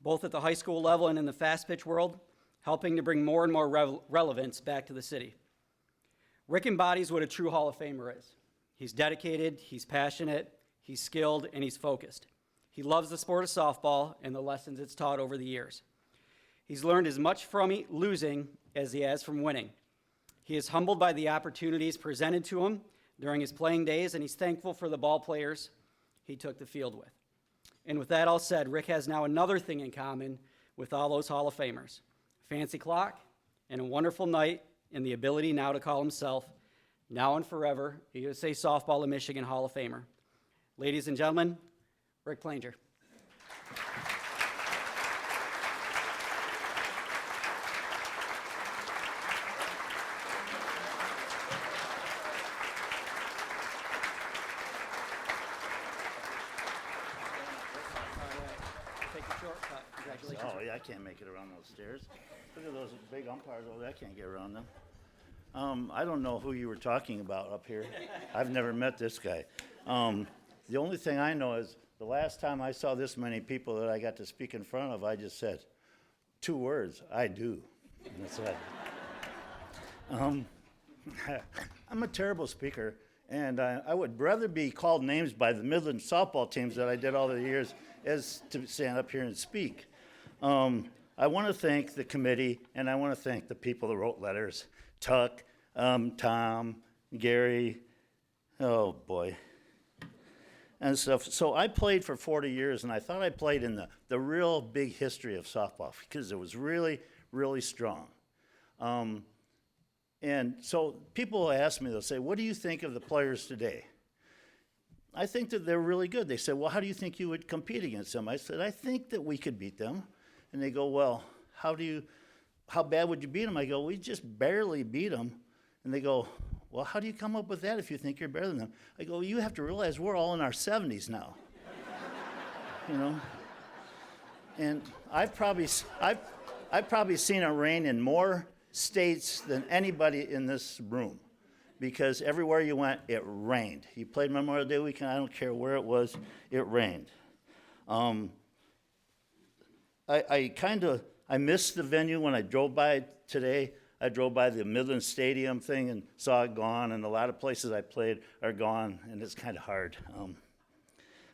Speaker 2: both at the high school level and in the fast pitch world, helping to bring more and more relevance back to the city. Rick embodies what a true Hall of Famer is. He's dedicated, he's passionate, he's skilled, and he's focused. He loves the sport of softball and the lessons it's taught over the years. He's learned as much from losing as he has from winning. He is humbled by the opportunities presented to him during his playing days, and he's thankful for the ball players he took the field with. And with that all said, Rick has now another thing in common with all those Hall of Famers: a fancy clock and a wonderful night, and the ability now to call himself, now and forever, a USA Softball of Michigan Hall of Famer. Ladies and gentlemen, Rick Planger. Take a shortcut. Congratulations.
Speaker 6: Oh, yeah, I can't make it around those stairs. Look at those big umpires over there. I can't get around them. I don't know who you were talking about up here. I've never met this guy. The only thing I know is the last time I saw this many people that I got to speak in front of, I just said 2 words: I do. And that's what I'm a terrible speaker, and I would rather be called names by the Midland softball teams that I did all the years as to stand up here and speak. I want to thank the committee, and I want to thank the people that wrote letters: Tuck, Tom, Gary, oh boy, and stuff. So I played for 40 years, and I thought I played in the real big history of softball because it was really, really strong. And so people ask me, they'll say, what do you think of the players today? I think that they're really good. They said, well, how do you think you would compete against them? I said, I think that we could beat them. And they go, well, how bad would you beat them? I go, we just barely beat them. And they go, well, how do you come up with that if you think you're better than them? I go, you have to realize we're all in our 70s now. You know? And I've probably seen it rain in more states than anybody in this room, because everywhere you went, it rained. You played Memorial Day weekend, I don't care where it was, it rained. I missed the venue when I drove by today. I drove by the Midland Stadium thing and saw it gone, and a lot of places I played are gone, and it's kind of hard.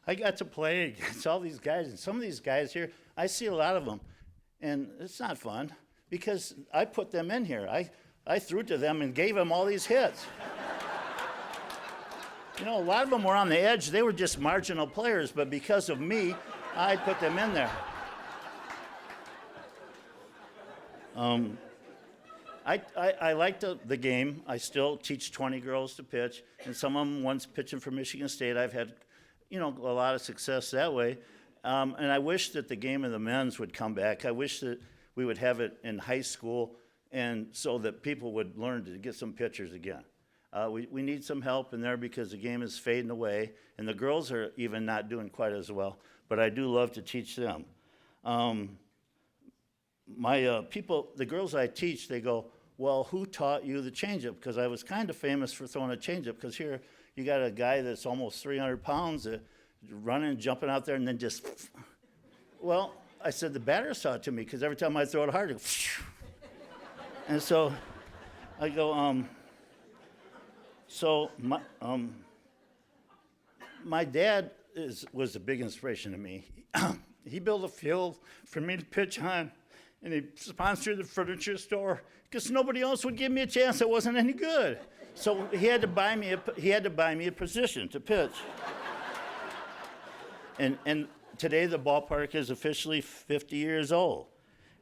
Speaker 6: I got to play against all these guys, and some of these guys here, I see a lot of them, and it's not fun because I put them in here. I threw to them and gave them all these hits. You know, a lot of them were on the edge. They were just marginal players, but because of me, I put them in there. I like the game. I still teach 20 girls to pitch, and some of them once pitching for Michigan State. I've had, you know, a lot of success that way. And I wish that the game of the men's would come back. I wish that we would have it in high school, and so that people would learn to get some pitchers again. We need some help in there because the game is fading away, and the girls are even not doing quite as well, but I do love to teach them. The girls I teach, they go, well, who taught you the changeup? Because I was kind of famous for throwing a changeup, because here you got a guy that's almost 300 pounds running, jumping out there, and then just, well, I said the batters taught it to me, because every time I throw it hard, it goes, and so I go, So my dad was a big inspiration to me. He built a field for me to pitch on, and he sponsored the furniture store because nobody else would give me a chance that wasn't any good. So he had to buy me a position to pitch. And today the ballpark is officially 50 years old,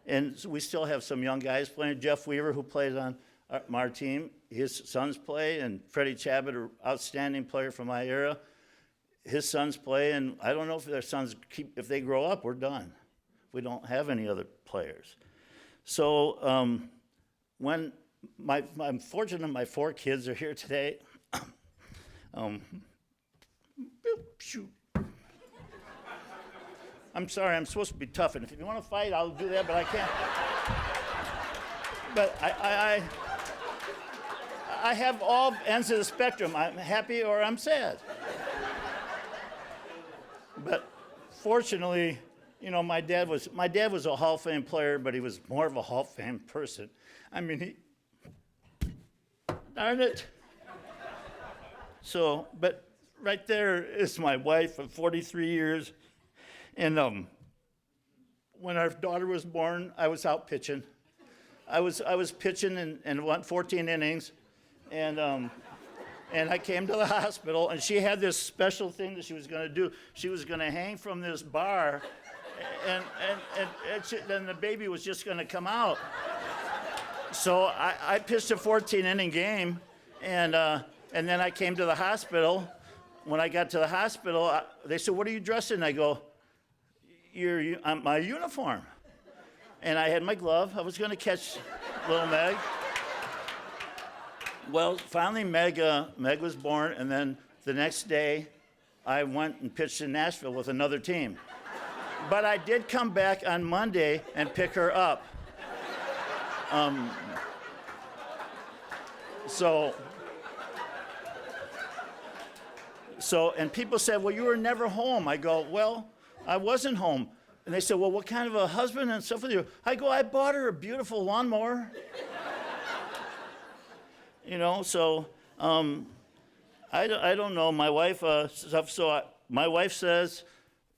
Speaker 6: and so we still have some young guys playing. Jeff Weaver, who plays on our team, his sons play, and Freddie Chabot, an outstanding player from my era. His sons play, and I don't know if their sons if they grow up, we're done. We don't have any other players. So when I'm fortunate my 4 kids are here today. Shoot. I'm sorry, I'm supposed to be tough, and if you want to fight, I'll do that, but I can't. But I have all ends of the spectrum. I'm happy or I'm sad. But fortunately, you know, my dad was a Hall of Fame player, but he was more of a Hall of Fame person. I mean, darn it. So, but right there is my wife of 43 years. And when our daughter was born, I was out pitching. I was pitching and went 14 innings. And I came to the hospital, and she had this special thing that she was going to do. She was going to hang from this bar, and then the baby was just going to come out. So I pitched a 14-inning game, and then I came to the hospital. When I got to the hospital, they said, "What are you dressed in?" I go, my uniform. And I had my glove. I was going to catch little Meg. Well, finally, Meg was born, and then the next day, I went and pitched in Nashville with another team. But I did come back on Monday and pick her up. And people said, "Well, you were never home." I go, "Well, I wasn't home." And they said, "Well, what kind of a husband and stuff with you?" I go, "I bought her a beautiful lawnmower." You know, so I don't know. My wife, my wife says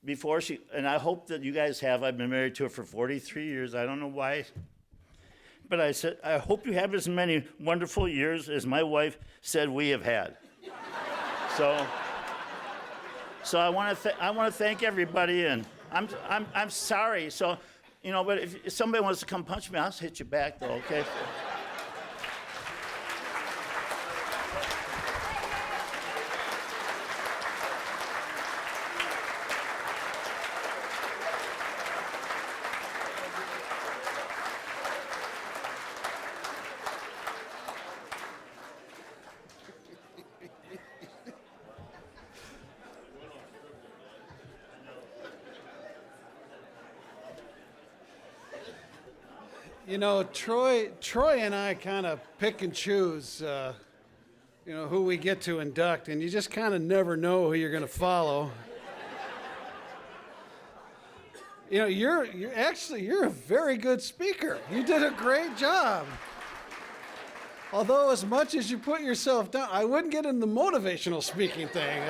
Speaker 6: before and I hope that you guys have, I've been married to her for 43 years. I don't know why. But I said, I hope you have as many wonderful years as my wife said we have had. So I want to thank everybody, and I'm sorry. So, you know, but if somebody wants to come punch me, I'll hit you back, though. Okay.
Speaker 1: You know, Troy and I kind of pick and choose, you know, who we get to induct, and you just kind of never know who you're going to follow. You know, you're a very good speaker. You did a great job. Although as much as you put yourself down, I wouldn't get in the motivational speaking thing.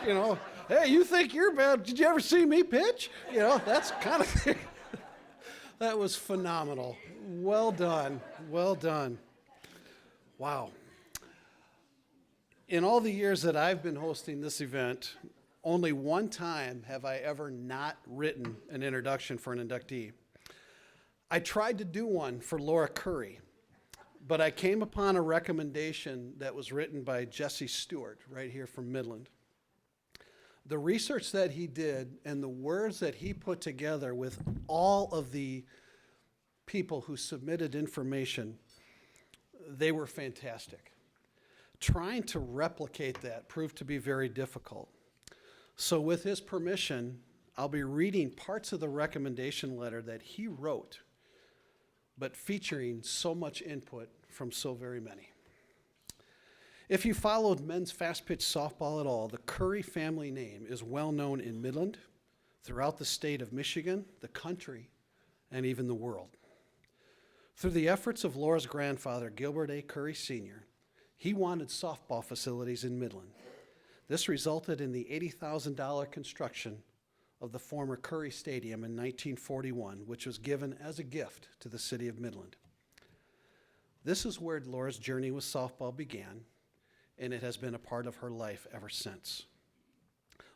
Speaker 1: You know, hey, you think you're bad? Did you ever see me pitch? You know, that's kind of. That was phenomenal. Well done. Well done. Wow. In all the years that I've been hosting this event, only one time have I ever not written an introduction for an inductee. I tried to do one for Laura Curry, but I came upon a recommendation that was written by Jesse Stewart right here from Midland. The research that he did and the words that he put together with all of the people who submitted information, they were fantastic. Trying to replicate that proved to be very difficult. So with his permission, I'll be reading parts of the recommendation letter that he wrote, but featuring so much input from so very many. If you followed men's fast-pitch softball at all, the Curry family name is well known in Midland, throughout the state of Michigan, the country, and even the world. Through the efforts of Laura's grandfather, Gilbert A. Curry Sr., He wanted softball facilities in Midland. This resulted in the $80,000 construction of the former Curry Stadium in 1941, which was given as a gift to the city of Midland. This is where Laura's journey with softball began, and it has been a part of her life ever since.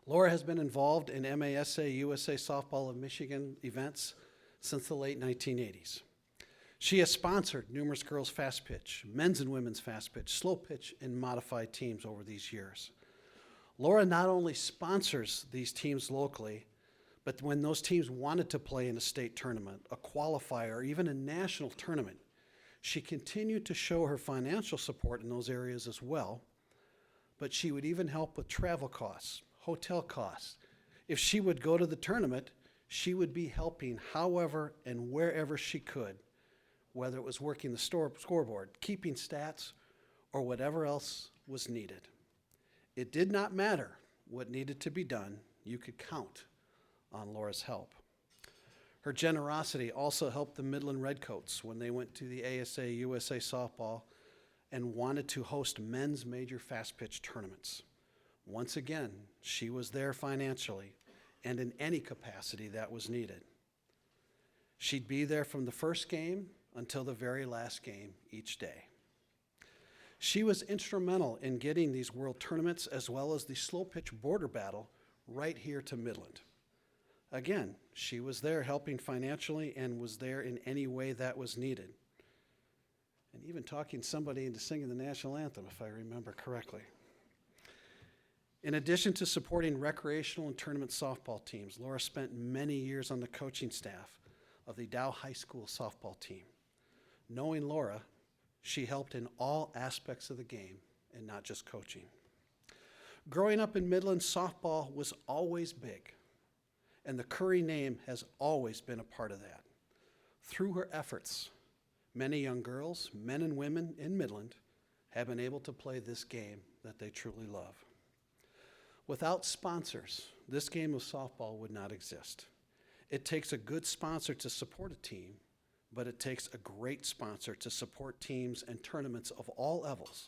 Speaker 1: Laura has been involved in MASA USA Softball of Michigan events since the late 1980s. She has sponsored numerous girls' fast pitch, men's and women's fast pitch, slow pitch, and modified teams over these years. Laura not only sponsors these teams locally, but when those teams wanted to play in a state tournament, a qualifier, or even a national tournament, she continued to show her financial support in those areas as well, but she would even help with travel costs, hotel costs. If she would go to the tournament, she would be helping however and wherever she could, whether it was working the scoreboard, keeping stats, or whatever else was needed. It did not matter what needed to be done. You could count on Laura's help. Her generosity also helped the Midland Redcoats when they went to the ASA USA Softball and wanted to host men's major fast pitch tournaments. Once again, she was there financially and in any capacity that was needed. She'd be there from the first game until the very last game each day. She was instrumental in getting these world tournaments as well as the slow pitch border battle right here to Midland. Again, she was there helping financially and was there in any way that was needed. And even talking somebody into singing the national anthem, if I remember correctly. In addition to supporting recreational and tournament softball teams, Laura spent many years on the coaching staff of the Dow High School softball team. Knowing Laura, she helped in all aspects of the game and not just coaching. Growing up in Midland, softball was always big, and the Curry name has always been a part of that. Through her efforts, many young girls, men and women in Midland have been able to play this game that they truly love. Without sponsors, this game of softball would not exist. It takes a good sponsor to support a team, but it takes a great sponsor to support teams and tournaments of all levels,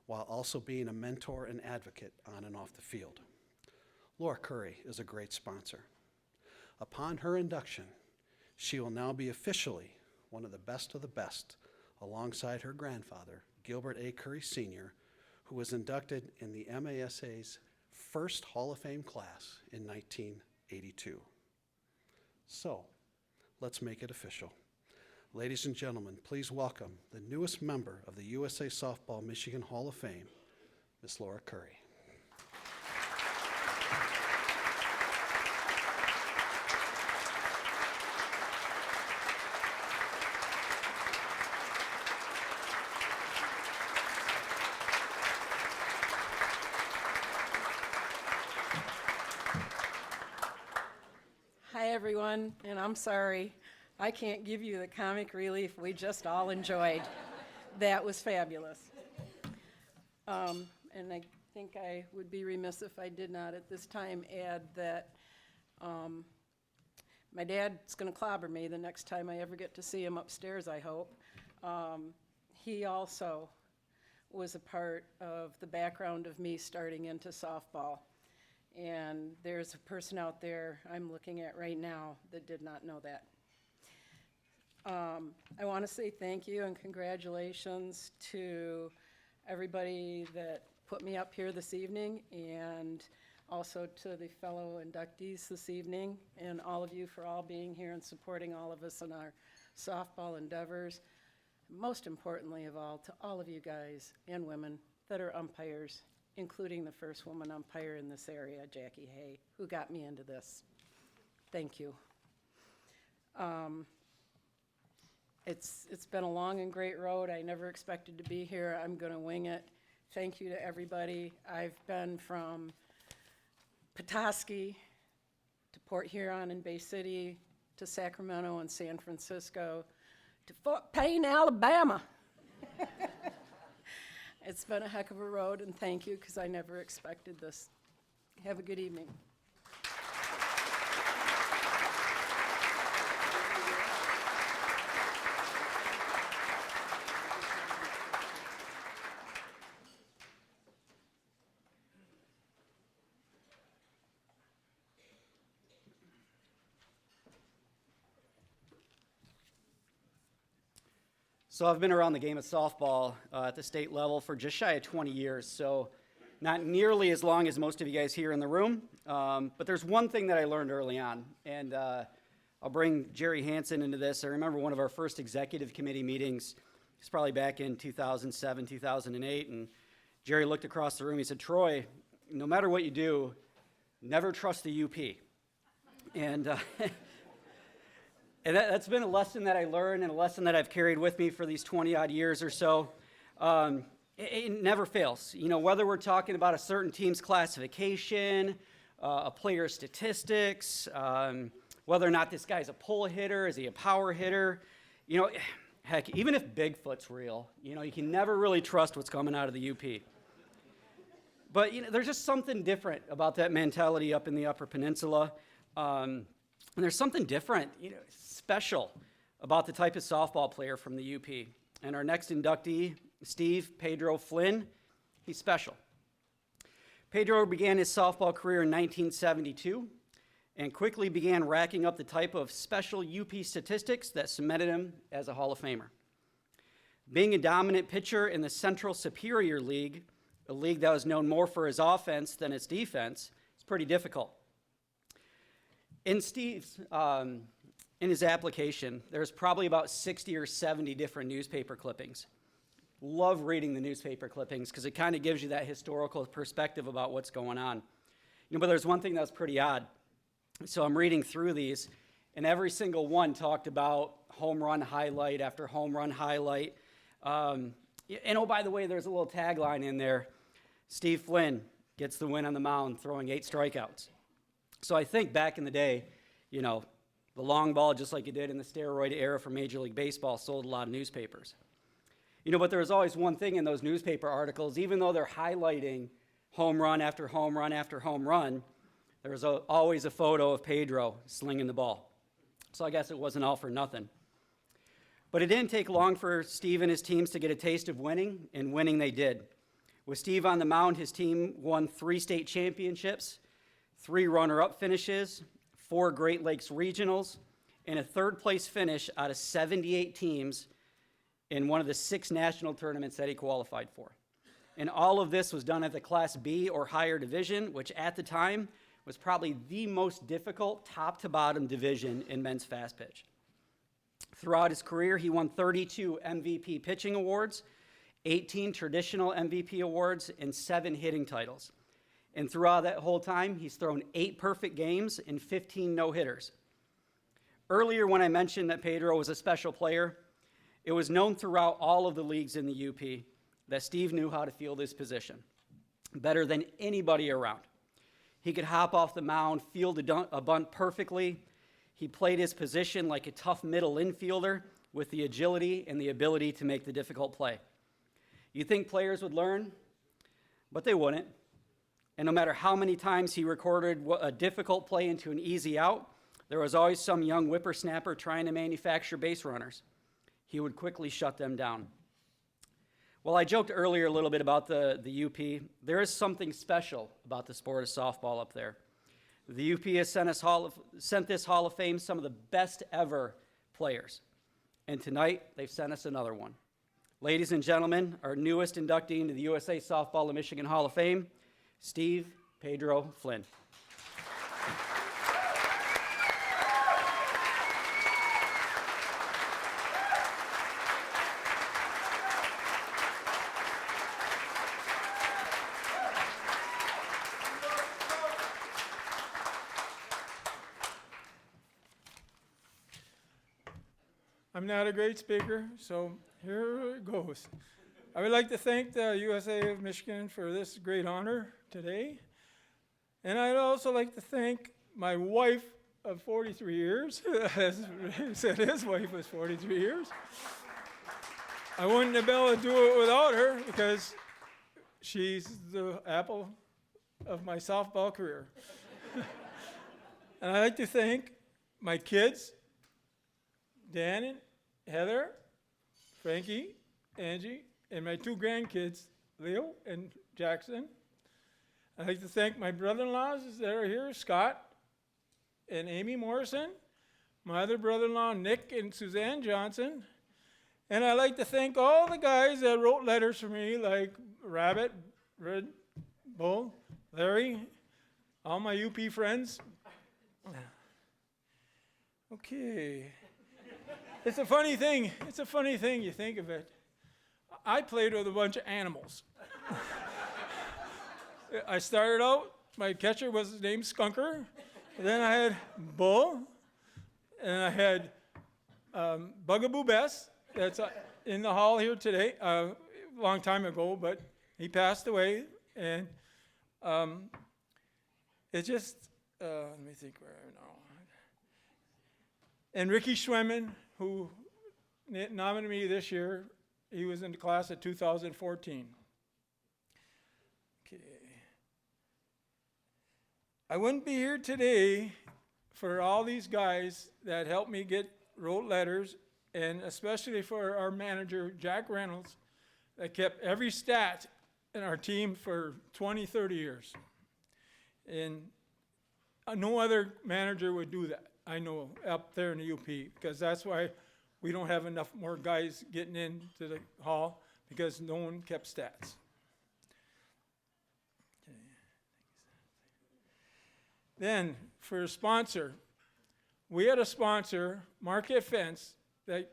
Speaker 1: while also being a mentor and advocate on and off the field. Laura Curry is a great sponsor. Upon her induction, she will now be officially one of the best, alongside her grandfather, Gilbert A. Curry Sr., who was inducted in the MASA's first Hall of Fame class in 1982. So, let's make it official. Ladies and gentlemen, please welcome the newest member of the USA Softball Michigan Hall of Fame, Miss Laura Curry.
Speaker 7: Hi, everyone, and I'm sorry. I can't give you the comic relief we just all enjoyed. That was fabulous. And I think I would be remiss if I did not at this time add that my dad's going to clobber me the next time I ever get to see him upstairs, I hope. He also was a part of the background of me starting into softball. And there's a person out there I'm looking at right now that did not know that. I want to say thank you and congratulations to everybody that put me up here this evening, and also to the fellow inductees this evening, and all of you for all being here and supporting all of us in our softball endeavors. Most importantly of all, to all of you guys and women that are umpires, including the first woman umpire in this area, Jackie Hay, who got me into this. Thank you. It's been a long and great road. I never expected to be here. I'm going to wing it. Thank you to everybody. I've been from Petoskey to Port Huron and Bay City to Sacramento and San Francisco to Fort Payne, Alabama. It's been a heck of a road, and thank you, because I never expected this. Have a good evening.
Speaker 2: So I've been around the game of softball at the state level for just shy of 20 years, so not nearly as long as most of you guys here in the room. But there's one thing that I learned early on, and I'll bring Jerry Hansen into this. I remember one of our first executive committee meetings. It's probably back in 2007, 2008, and Jerry looked across the room. He said, "Troy, no matter what you do, never trust the UP." And and that's been a lesson that I learned and a lesson that I've carried with me for these 20-odd years or so. It never fails. You know, whether we're talking about a certain team's classification, a player's statistics, whether or not this guy's a pull hitter, is he a power hitter, you know, heck, even if Bigfoot's real, you know, you can never really trust what's coming out of the UP. But, you know, there's just something different about that mentality up in the Upper Peninsula. And there's something different, you know, special about the type of softball player from the UP. And our next inductee, Steve Pedro Flynn, he's special. Pedro began his softball career in 1972 and quickly began racking up the type of special UP statistics that cemented him as a Hall of Famer. Being a dominant pitcher in the Central Superior League, a league that was known more for his offense than its defense, is pretty difficult. In Steve's, in his application, there's probably about 60 or 70 different newspaper clippings. Love reading the newspaper clippings because it kind of gives you that historical perspective about what's going on. You know, but there's one thing that was pretty odd. So I'm reading through these, and every single one talked about home run highlight after home run highlight. And oh, by the way, there's a little tagline in there. Steve Flynn gets the win on the mound, throwing 8 strikeouts. So I think back in the day, you know, the long ball, just like it did in the steroid era for Major League Baseball, sold a lot of newspapers. You know, but there was always one thing in those newspaper articles, even though they're highlighting home run after home run after home run, there was always a photo of Pedro slinging the ball. So I guess it wasn't all for nothing. But it didn't take long for Steve and his teams to get a taste of winning, and winning they did. With Steve on the mound, his team won 3 state championships, 3 runner-up finishes, 4 Great Lakes regionals, and a 3rd-place finish out of 78 teams in one of the 6 national tournaments that he qualified for. And all of this was done at the Class B or higher division, which at the time was probably the most difficult top-to-bottom division in men's fast pitch. Throughout his career, he won 32 MVP pitching awards, 18 traditional MVP awards, and 7 hitting titles. And throughout that whole time, he's thrown 8 perfect games and 15 no-hitters. Earlier, when I mentioned that Pedro was a special player, it was known throughout all of the leagues in the UP that Steve knew how to field his position better than anybody around. He could hop off the mound, field a bunt perfectly. He played his position like a tough middle infielder with the agility and the ability to make the difficult play. You'd think players would learn, but they wouldn't. And no matter how many times he recorded a difficult play into an easy out, there was always some young whippersnapper trying to manufacture base runners. He would quickly shut them down. Well, I joked earlier a little bit about the UP. There is something special about the sport of softball up there. The UP has sent this Hall of Fame some of the best ever players. And tonight, they've sent us another one. Ladies and gentlemen, our newest inductee into the USA Softball of Michigan Hall of Fame, Steve Pedro Flynn.
Speaker 8: I'm not a great speaker, so here it goes. I would like to thank the USA of Michigan for this great honor today. And I'd also like to thank my wife of 43 years, as he said his wife was 43 years. I wouldn't have been able to do it without her because she's the apple of my softball career. And I'd like to thank my kids, Dan, Heather, Frankie, Angie, and my 2 grandkids, Leo and Jackson. I'd like to thank my brother-in-laws that are here, Scott and Amy Morrison, my other brother-in-law, Nick and Suzanne Johnson, And I'd like to thank all the guys that wrote letters for me, like Rabbit, Red Bull, Larry, all my UP friends. Okay. It's a funny thing. It's a funny thing, you think of it. I played with a bunch of animals. I started out, my catcher was named Skunker. Then I had Bull. And I had Bugaboo Bess. That's in the hall here today, a long time ago, but he passed away. And it just, let me think where I am now. And Ricky Schwemmen, who nominated me this year, he was in the class of 2014. Okay. I wouldn't be here today for all these guys that helped me wrote letters, and especially for our manager, Jack Reynolds, that kept every stat in our team for 20, 30 years. And no other manager would do that, I know, up there in the UP, because that's why we don't have enough more guys getting into the hall, because no one kept stats. Okay. Then, for a sponsor, we had a sponsor, Marquette Fence, that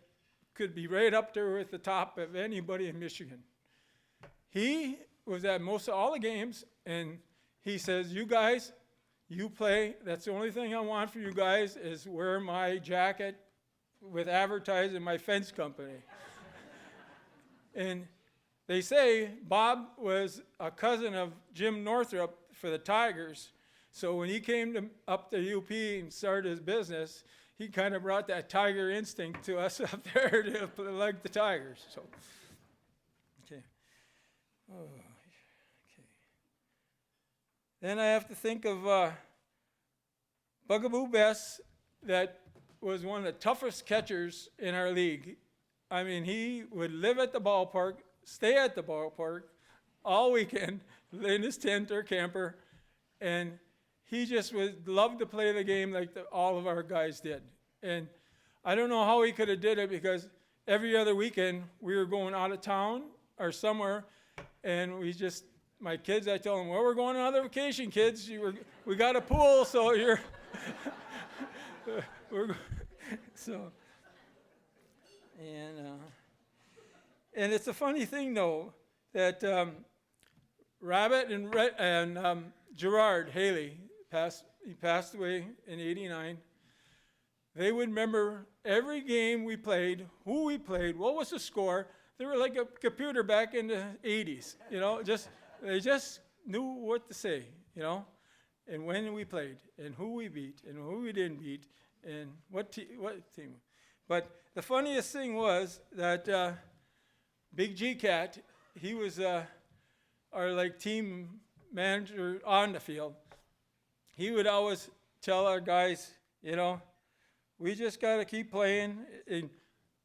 Speaker 8: could be right up there at the top of anybody in Michigan. He was at most of all the games, and he says, you guys, you play. That's the only thing I want for you guys is wear my jacket with advertising my fence company. And they say Bob was a cousin of Jim Northrup for the Tigers. So when he came up to UP and started his business, he kind of brought that Tiger instinct to us up there to like the Tigers. So, okay. Oh, okay. Then I have to think of Bugaboo Bess, that was one of the toughest catchers in our league. I mean, he would live at the ballpark, stay at the ballpark all weekend in his tent or camper, and he just would love to play the game like all of our guys did. And I don't know how he could have did it, because every other weekend we were going out of town or somewhere, and my kids, I tell them, well, we're going on another vacation, kids. We got a pool, so you're, so, and it's a funny thing though, that Rabbit and Gerard Haley, he passed away in '89. They would remember every game we played, who we played, what was the score. They were like a computer back in the '80s, you know. They just knew what to say, you know, and when we played, and who we beat, and who we didn't beat, and what team. But the funniest thing was that Big G Cat, he was our like team manager on the field. He would always tell our guys, you know, we just got to keep playing, and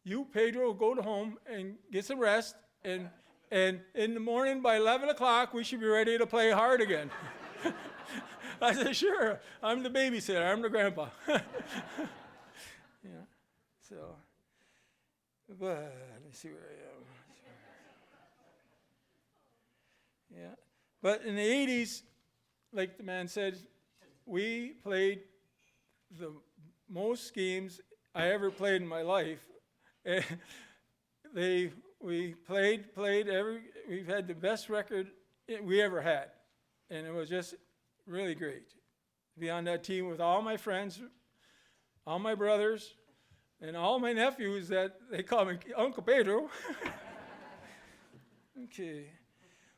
Speaker 8: you, Pedro, go to home and get some rest, and in the morning by 11 o'clock, we should be ready to play hard again. I said, sure, I'm the babysitter, I'm the grandpa. Yeah, so, but let me see where I am. Yeah, but in the 80s, like the man said, we played the most games I ever played in my life. And we played we've had the best record we ever had. And it was just really great to be on that team with all my friends, all my brothers, and all my nephews that they call me Uncle Pedro. Okay.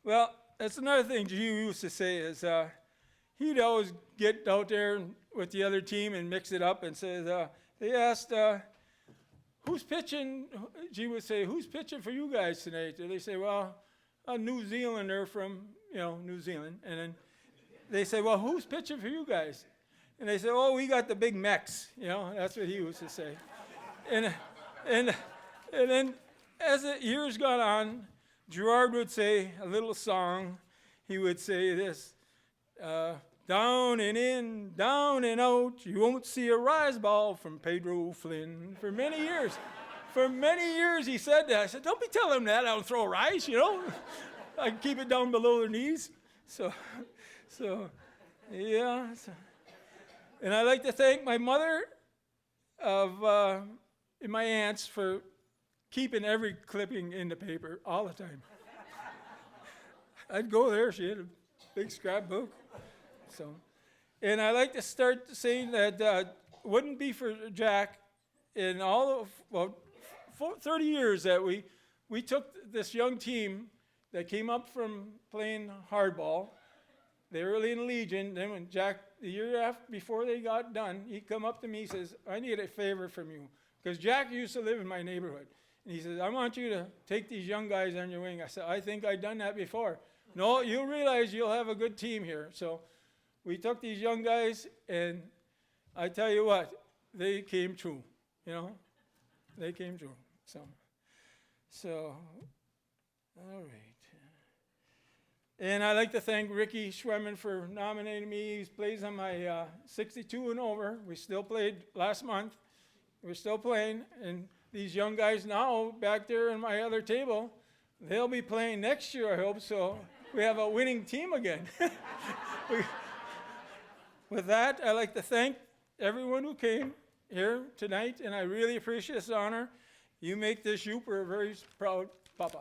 Speaker 8: Well, that's another thing G used to say is he'd always get out there with the other team and mix it up and say, they asked, who's pitching? G would say, who's pitching for you guys tonight? And they say, well, a New Zealander from, New Zealand. And then they say, well, who's pitching for you guys? And they say, oh, we got the big Mex. That's what he used to say. And then as the years got on, Gerard would say a little song. He would say this, down and in, down and out, you won't see a rise ball from Pedro Flynn for many years. For many years he said that. I said, don't be telling them that. I don't throw rice, you know. I keep it down below their knees. So yeah. And I'd like to thank my mother and my aunts for keeping every clipping in the paper all the time. I'd go there, she had a big scrapbook. So, and I like to start saying that wouldn't be for Jack in all of, 30 years that we took this young team that came up from playing hardball. They were early in Legion. Then when Jack, the year after, before they got done, he come up to me, and says, I need a favor from you. Because Jack used to live in my neighborhood. And he says, I want you to take these young guys on your wing. I said, I think I've done that before. No, you'll realize you'll have a good team here. So we took these young guys, and I tell you what, they came true, you know. They came true. So, all right. And I'd like to thank Ricky Schwemmen for nominating me. He plays on my 62 and over. We still played last month. We're still playing. And these young guys now back there in my other table, they'll be playing next year, I hope. So we have a winning team again. With that, I'd like to thank everyone who came here tonight, and I really appreciate this honor. You make this Youper a very proud papa.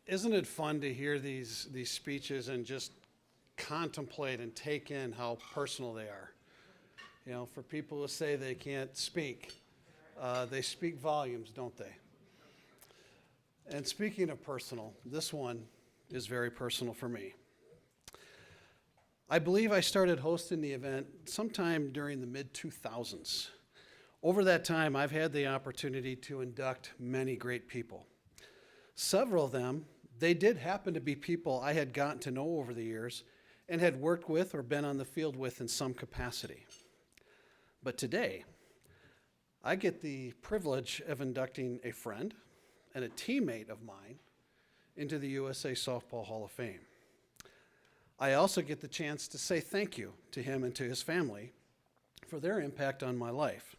Speaker 1: Isn't it fun to hear these speeches and just contemplate and take in how personal they are? You know, for people who say they can't speak, they speak volumes, don't they? And speaking of personal, this one is very personal for me. I believe I started hosting the event sometime during the mid-2000s. Over that time, I've had the opportunity to induct many great people. Several of them, they did happen to be people I had gotten to know over the years and had worked with or been on the field with in some capacity. But today, I get the privilege of inducting a friend and a teammate of mine into the USA Softball Hall of Fame. I also get the chance to say thank you to him and to his family for their impact on my life.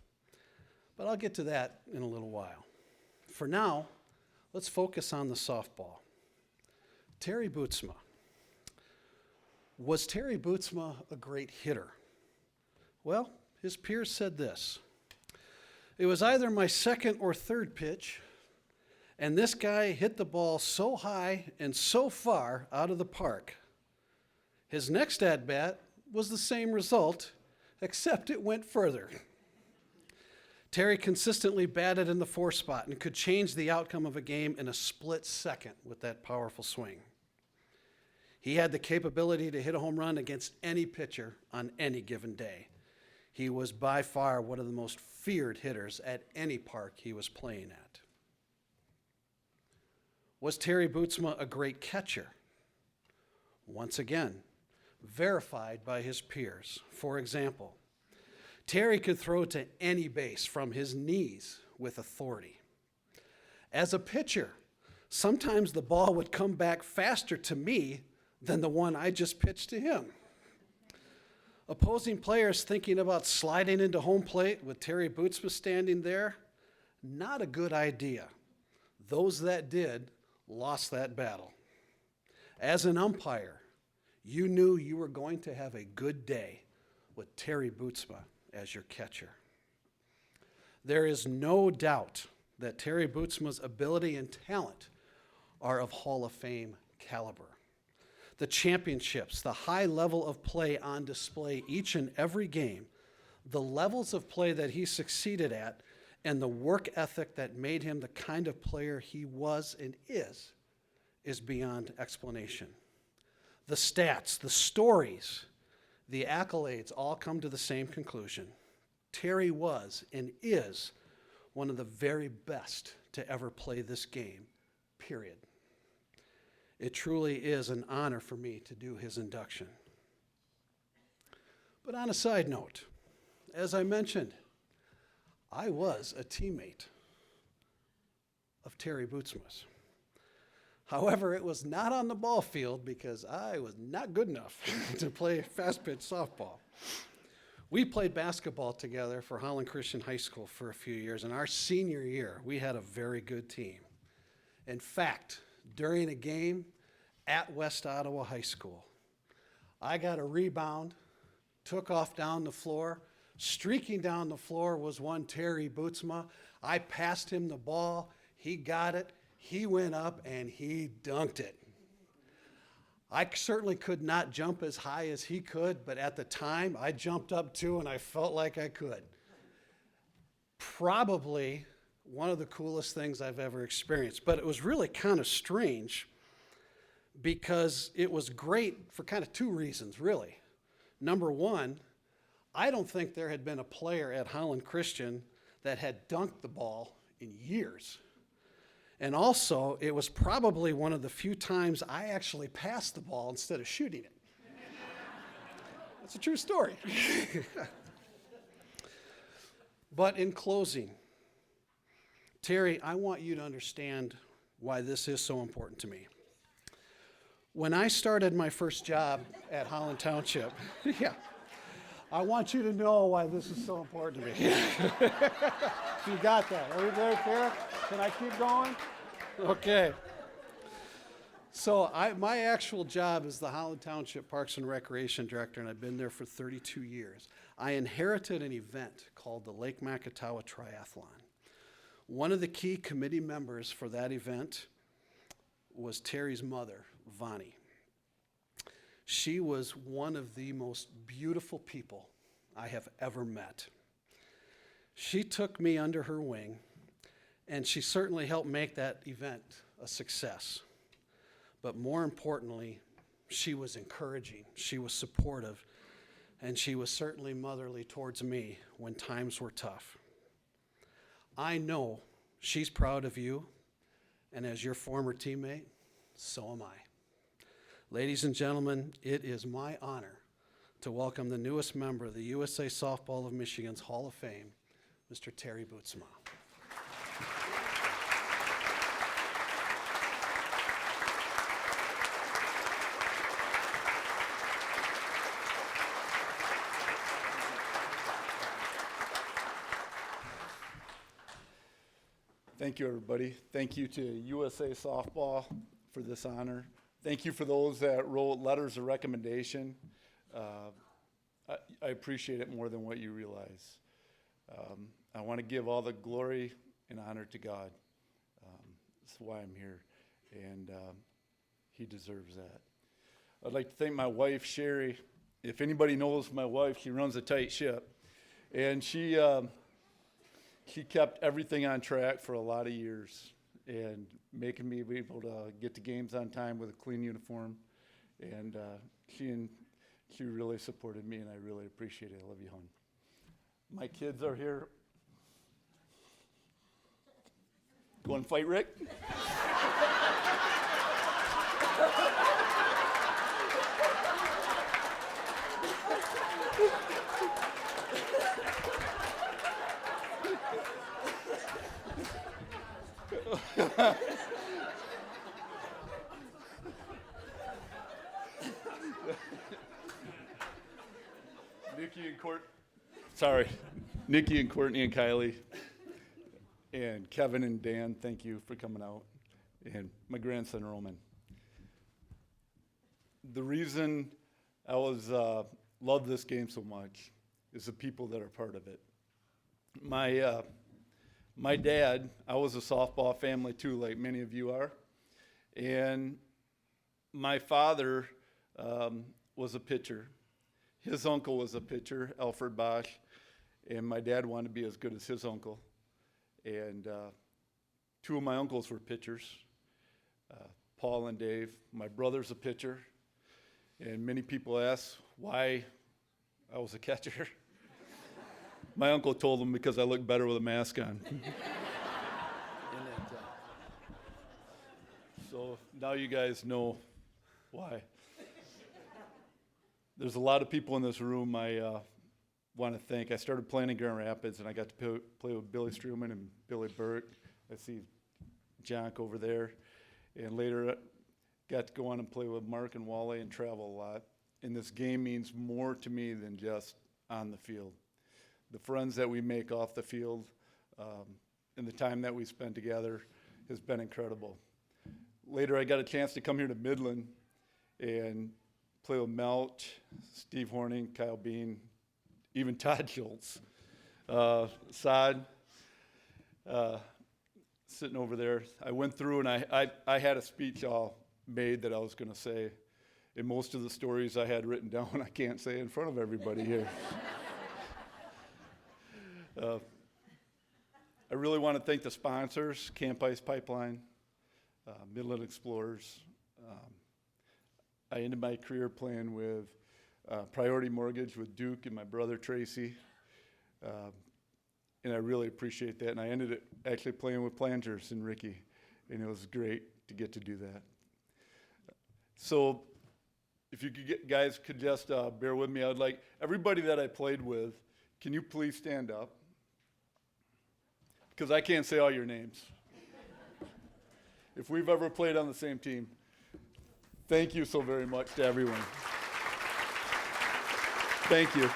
Speaker 1: But I'll get to that in a little while. For now, let's focus on the softball. Terry Bootsma. Was Terry Bootsma a great hitter? Well, his peers said this. It was either my second or third pitch, and this guy hit the ball so high and so far out of the park. His next at-bat was the same result, except it went further. Terry consistently batted in the 4 spot and could change the outcome of a game in a split second with that powerful swing. He had the capability to hit a home run against any pitcher on any given day. He was by far one of the most feared hitters at any park he was playing at. Was Terry Bootsma a great catcher? Once again, verified by his peers. For example, Terry could throw to any base from his knees with authority. As a pitcher, sometimes the ball would come back faster to me than the one I just pitched to him. Opposing players thinking about sliding into home plate with Terry Bootsma standing there, not a good idea. Those that did lost that battle. As an umpire, you knew you were going to have a good day with Terry Bootsma as your catcher. There is no doubt that Terry Bootsma's ability and talent are of Hall of Fame caliber. The championships, the high level of play on display each and every game, the levels of play that he succeeded at, and the work ethic that made him the kind of player he was and is beyond explanation. The stats, the stories, the accolades all come to the same conclusion. Terry was and is one of the very best to ever play this game, period. It truly is an honor for me to do his induction. But on a side note, as I mentioned, I was a teammate of Terry Bootsma's. However, it was not on the ball field because I was not good enough to play fast pitch softball. We played basketball together for Holland Christian High School for a few years, and our senior year, we had a very good team. In fact, during a game at West Ottawa High School, I got a rebound, took off down the floor. Streaking down the floor was one Terry Bootsma. I passed him the ball. He got it. He went up and he dunked it. I certainly could not jump as high as he could, but at the time I jumped up too and I felt like I could. Probably one of the coolest things I've ever experienced, but it was really kind of strange because it was great for kind of two reasons, really. Number one, I don't think there had been a player at Holland Christian that had dunked the ball in years. And also, it was probably one of the few times I actually passed the ball instead of shooting it. That's a true story. But in closing, Terry, I want you to understand why this is so important to me. When I started my first job at Holland Township, yeah, I want you to know why this is so important to me. You got that? Are we there, Terry? Can I keep going? Okay. So my actual job is the Holland Township Parks and Recreation Director, and I've been there for 32 years. I inherited an event called the Lake Makatawa Triathlon. One of the key committee members for that event was Terry's mother, Vonnie. She was one of the most beautiful people I have ever met. She took me under her wing, and she certainly helped make that event a success. But more importantly, she was encouraging, she was supportive, and she was certainly motherly towards me when times were tough. I know she's proud of you, and as your former teammate, so am I. Ladies and gentlemen, it is my honor to welcome the newest member of the USA Softball of Michigan's Hall of Fame, Mr. Terry Bootsma.
Speaker 9: Thank you, everybody. Thank you to USA Softball for this honor. Thank you for those that wrote letters of recommendation. I appreciate it more than what you realize. I want to give all the glory and honor to God. That's why I'm here, and He deserves that. I'd like to thank my wife, Sherry. If anybody knows my wife, she runs a tight ship, and she kept everything on track for a lot of years and making me be able to get to games on time with a clean uniform. And she really supported me, and I really appreciate it. I love you, hon. My kids are here. Go and fight, Rick? Nikki and Courtney and Kylie, and Kevin and Dan, thank you for coming out, and my grandson Roman. The reason I love this game so much is the people that are part of it. My dad, I was a softball family too, like many of you are, and my father was a pitcher. His uncle was a pitcher, Alfred Bosch, and my dad wanted to be as good as his uncle. And two of my uncles were pitchers, Paul and Dave. My brother's a pitcher, and many people ask why I was a catcher. My uncle told them because I look better with a mask on. So now you guys know why. There's a lot of people in this room I want to thank. I started playing in Grand Rapids, and I got to play with Billy Struman and Billy Burke. I see Jonk over there. And later got to go on and play with Mark and Wally and travel a lot. And this game means more to me than just on the field. The friends that we make off the field and the time that we spend together has been incredible. Later, I got a chance to come here to Midland and play with Melch, Steve Horning, Kyle Bean, even Todd Schultz, Saad, sitting over there. I went through and I had a speech all made that I was going to say. And most of the stories I had written down, I can't say in front of everybody here. I really want to thank the sponsors, Camp Ice Pipeline, Midland Explorers. I ended my career playing with Priority Mortgage with Duke and my brother Tracy. And I really appreciate that. And I ended it actually playing with Planters and Ricky. And it was great to get to do that. So if you guys could just bear with me, I would like everybody that I played with, can you please stand up? Because I can't say all your names. If we've ever played on the same team, thank you so very much to everyone. Thank you.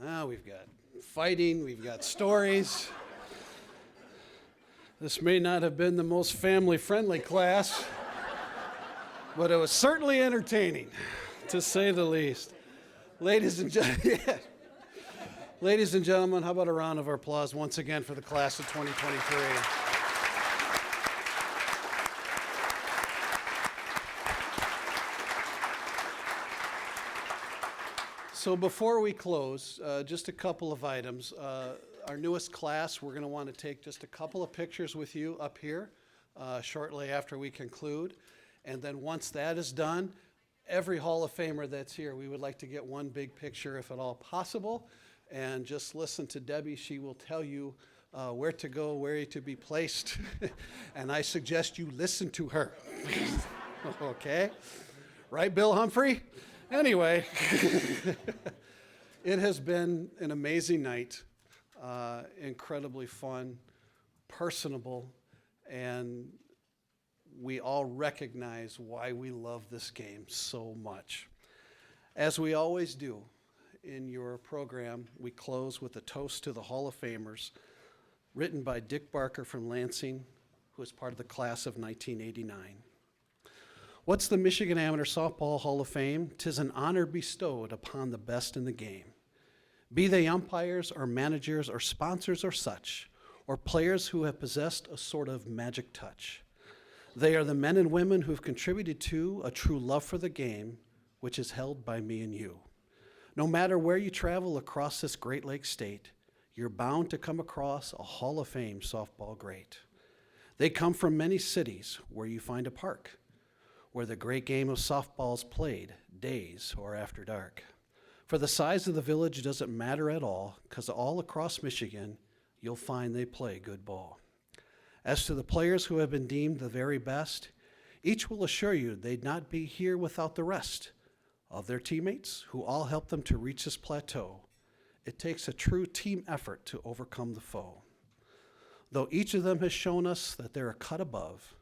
Speaker 1: Now we've got fighting, we've got stories. This may not have been the most family-friendly class, but it was certainly entertaining, to say the least. Ladies and gentlemen, how about a round of applause once again for the class of 2023. So before we close, just a couple of items. Our newest class, we're going to want to take just a couple of pictures with you up here shortly after we conclude. And then once that is done, every Hall of Famer that's here, we would like to get one big picture if at all possible. And just listen to Debbie. She will tell you where to go, where to be placed. And I suggest you listen to her. Okay? Right, Bill Humphrey? Anyway, it has been an amazing night, incredibly fun, personable, and we all recognize why we love this game so much. As we always do in your program, we close with a toast to the Hall of Famers, written by Dick Barker from Lansing, who is part of the class of 1989. What's the Michigan Amateur Softball Hall of Fame? 'Tis an honor bestowed upon the best in the game. Be they umpires or managers or sponsors or such, or players who have possessed a sort of magic touch. They are the men and women who've contributed to a true love for the game, which is held by me and you. No matter where you travel across this Great Lakes state, you're bound to come across a Hall of Fame softball great. They come from many cities where you find a park, where the great game of softball is played, days or after dark. For the size of the village doesn't matter at all, because all across Michigan, you'll find they play good ball. As to the players who have been deemed the very best, each will assure you they'd not be here without the rest of their teammates who all helped them to reach this plateau. It takes a true team effort to overcome the foe. Though each of them has shown us that they're a cut above,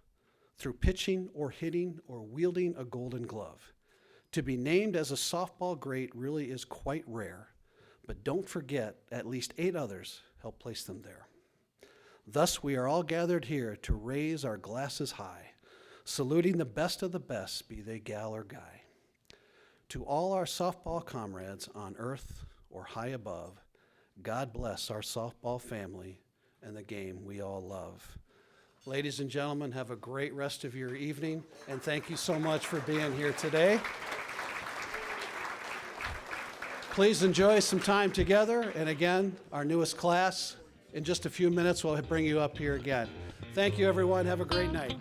Speaker 1: through pitching or hitting or wielding a golden glove. To be named as a softball great really is quite rare, but don't forget at least 8 others helped place them there. Thus we are all gathered here to raise our glasses high, saluting the best of the best, be they gal or guy. To all our softball comrades on earth or high above, God bless our softball family and the game we all love. Ladies and gentlemen, have a great rest of your evening, and thank you so much for being here today. Please enjoy some time together, and again, our newest class, in just a few minutes, we'll bring you up here again. Thank you, everyone. Have a great night.